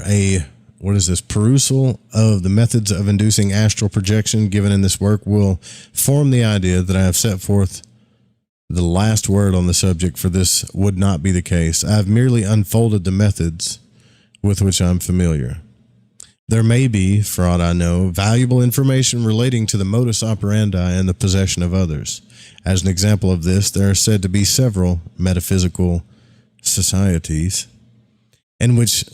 a perusal of the methods of inducing astral projection given in this work will form the idea that I have set forth the last word on the subject, for this would not be the case. I have merely unfolded the methods with which I'm familiar. There may be, for aught I know, valuable information relating to the modus operandi and the possession of others. As an example of this, there are said to be several metaphysical societies in which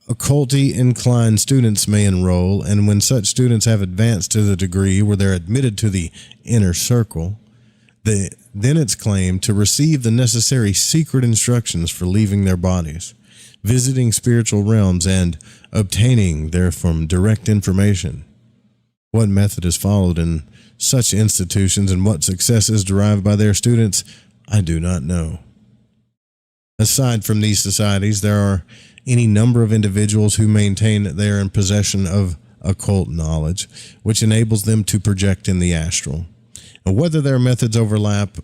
occultly inclined students may enroll, and when such students have advanced to the degree where they're admitted to the inner circle, then it's claimed to receive the necessary secret instructions for leaving their bodies, visiting spiritual realms, and obtaining therefrom direct information. What method is followed in such institutions and what success is derived by their students, I do not know. Aside from these societies, there are any number of individuals who maintain that they are in possession of occult knowledge, which enables them to project in the astral. And whether their methods overlap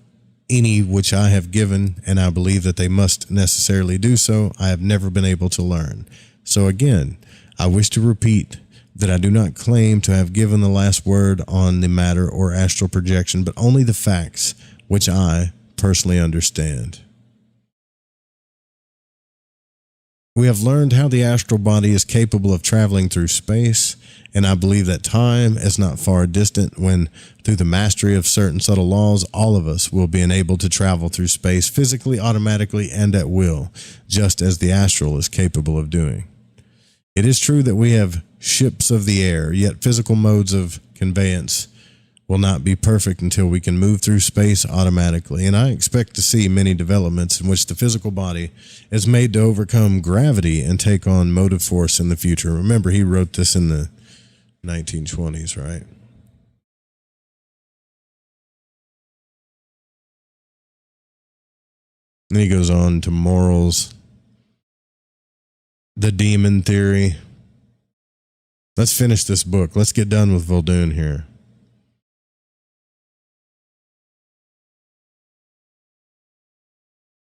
any which I have given, and I believe that they must necessarily do so, I have never been able to learn. So again, I wish to repeat that I do not claim to have given the last word on the matter or astral projection, but only the facts which I personally understand. We have learned how the astral body is capable of traveling through space, and I believe that time is not far distant when, through the mastery of certain subtle laws, all of us will be enabled to travel through space physically, automatically, and at will, just as the astral is capable of doing. It is true that we have ships of the air, yet physical modes of conveyance will not be perfect until we can move through space automatically, and I expect to see many developments in which the physical body is made to overcome gravity and take on motive force in the future. Remember, he wrote this in the 1920s, right? And he goes on to morals The demon theory. Let's finish this book. Let's get done with Voldoon here.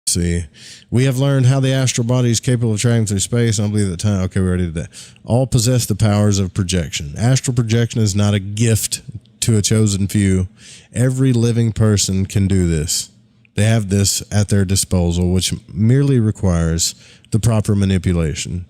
See, we have learned how the astral body is capable of traveling through space. I don't believe that time. Okay, we already did that. All possess the powers of projection. Astral projection is not a gift to a chosen few. Every living person can do this. They have this at their disposal, which merely requires the proper manipulation.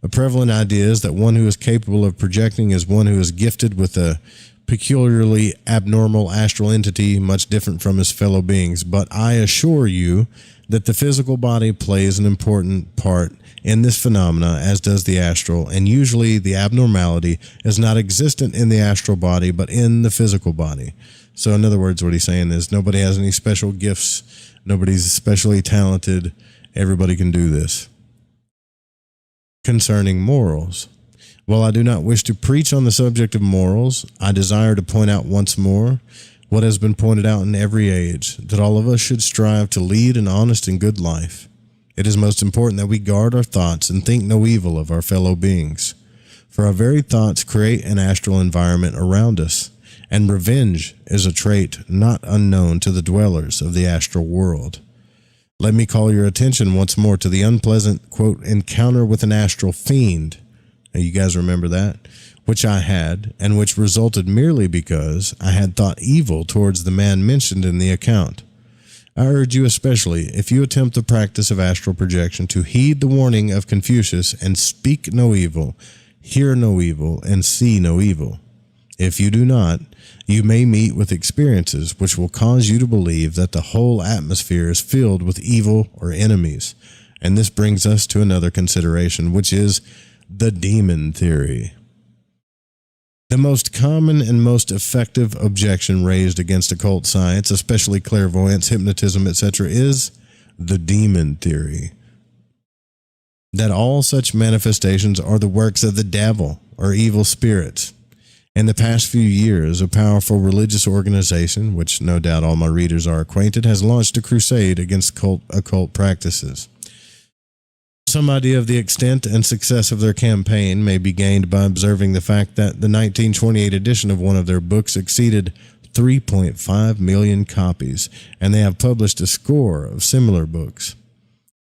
A prevalent idea is that one who is capable of projecting is one who is gifted with a peculiarly abnormal astral entity, much different from his fellow beings. But I assure you that the physical body plays an important part in this phenomena, as does the astral, and usually the abnormality is not existent in the astral body, but in the physical body. So in other words, what he's saying is nobody has any special gifts, nobody's especially talented, everybody can do this. Concerning morals. While I do not wish to preach on the subject of morals, I desire to point out once more what has been pointed out in every age, that all of us should strive to lead an honest and good life. It is most important that we guard our thoughts and think no evil of our fellow beings. For our very thoughts create an astral environment around us, and revenge is a trait not unknown to the dwellers of the astral world. Let me call your attention once more to the unpleasant, quote, encounter with an astral fiend. Now, you guys remember that? Which I had, and which resulted merely because I had thought evil towards the man mentioned in the account. I urge you especially, if you attempt the practice of astral projection, to heed the warning of Confucius and speak no evil, hear no evil, and see no evil. If you do not, you may meet with experiences which will cause you to believe that the whole atmosphere is filled with evil or enemies. And this brings us to another consideration, which is the demon theory. The most common and most effective objection raised against occult science, especially clairvoyance, hypnotism, etc., is the demon theory. That all such manifestations are the works of the devil or evil spirits. In the past few years, a powerful religious organization, which no doubt all my readers are acquainted, has launched a crusade against occult practices. Some idea of the extent and success of their campaign may be gained by observing the fact that the 1928 edition of one of their books exceeded 3.5 million copies, and they have published a score of similar books.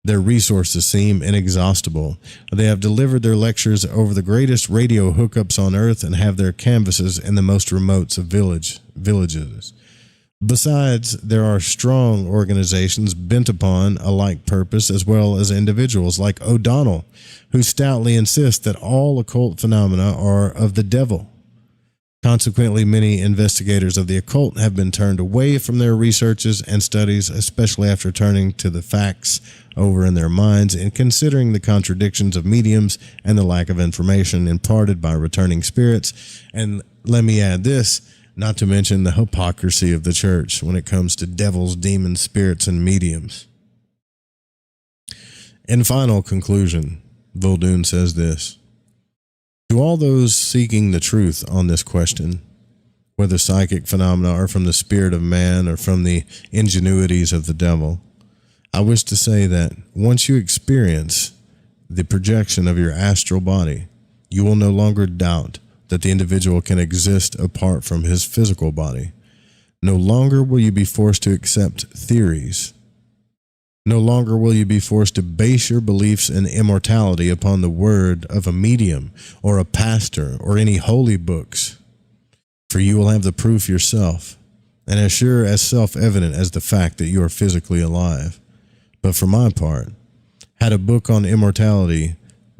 Their resources seem inexhaustible. They have delivered their lectures over the greatest radio hookups on earth and have their canvases in the most remote of villages. Besides, there are strong organizations bent upon a like purpose, as well as individuals like O'Donnell, who stoutly insist that all occult phenomena are of the devil. Consequently, many investigators of the occult have been turned away from their researches and studies, especially after turning to the facts over in their minds and considering the contradictions of mediums and the lack of information imparted by returning spirits. And let me add this, not to mention the hypocrisy of the church when it comes to devils, demons, spirits, and mediums. In final conclusion, Voldoon says this: to all those seeking the truth on this question, whether psychic phenomena are from the spirit of man or from the ingenuities of the devil, I wish to say that once you experience the projection of your astral body, you will no longer doubt that the individual can exist apart from his physical body. No longer will you be forced to accept theories. No longer will you be forced to base your beliefs in immortality upon the word of a medium or a pastor or any holy books, for you will have the proof yourself, and as sure as self-evident as the fact that you are physically alive. But for my part, had a book on immortality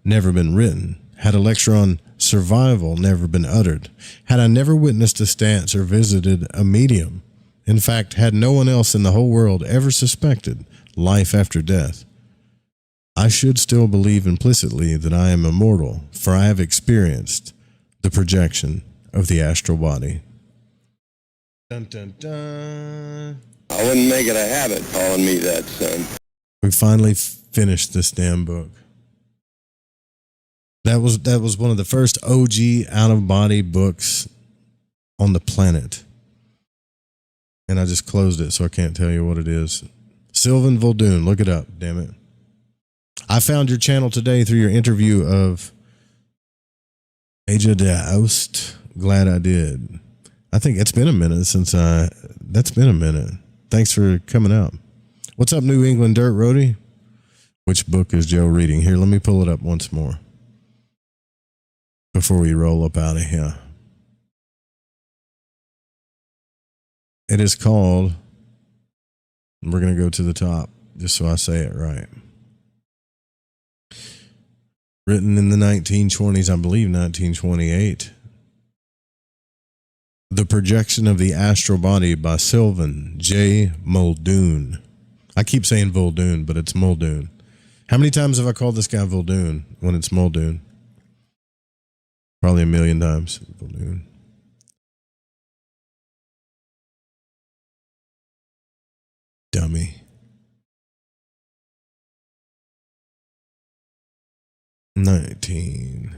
never been written, had a lecture on survival never been uttered, had I never witnessed a stance or visited a medium, in fact, had no one else in the whole world ever suspected life after death, I should still believe implicitly that I am immortal, for I have experienced the projection of the astral body. Dun, dun, dun. I wouldn't make it a habit calling me that, son. We finally finished this damn book. That was one of the first OG out-of-body books on the planet. And I just closed it, so I can't tell you what it is. Sylvan Voldoon, look it up, damn it. I found your channel today through your interview of Aja de Oost. Glad I did. I think it's been a minute that's been a minute. Thanks for coming out. What's up, New England Dirt Roadie? Which book is Joe reading? Here, let me pull it up once more before we roll up out of here. It is called, we're going to go to the top just so I say it right. Written in the 1920s, I believe 1928. The Projection of the Astral Body by Sylvan J. Muldoon. I keep saying Muldoon, but it's Muldoon. How many times have I called this guy Muldoon when it's Muldoon? Probably 1,000,000 times. Muldoon. Dummy. 19.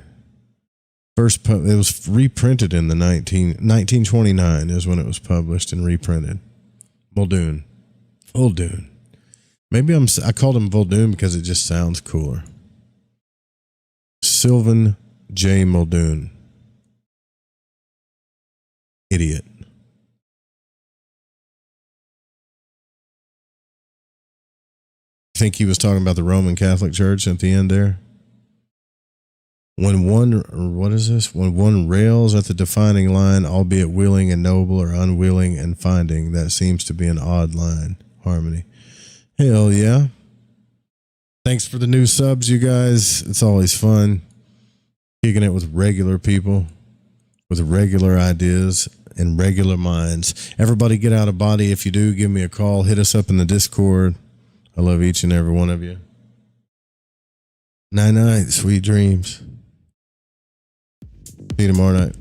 It was reprinted in the 1929 is when it was published and reprinted. Muldoon. Maybe I called him Muldoon because it just sounds cooler. Sylvan J. Muldoon. Idiot. Think he was talking about the Roman Catholic Church at the end there? When one rails at the defining line, albeit willing and noble or unwilling and finding, that seems to be an odd line. Harmony. Hell yeah. Thanks for the new subs, you guys. It's always fun kicking it with regular people with regular ideas and regular minds. Everybody get out of body. If you do, give me a call. Hit us up in the Discord. I love each and every one of you. Night, sweet dreams. See you tomorrow night.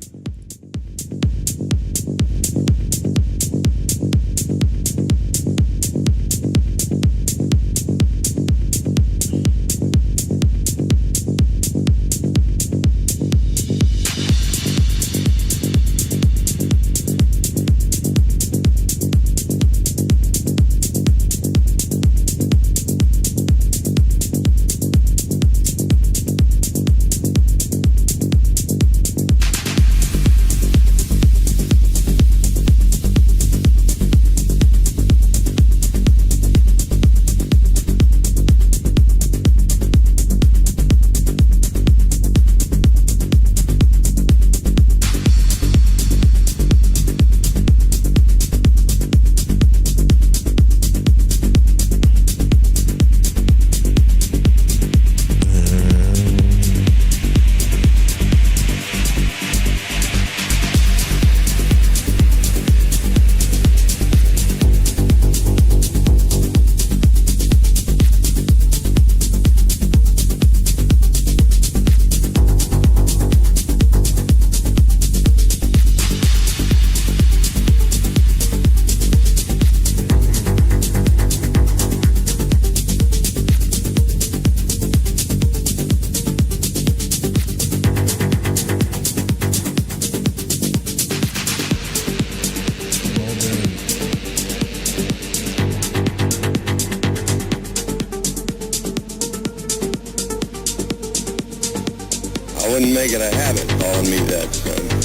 I wouldn't make it a habit calling me that, son.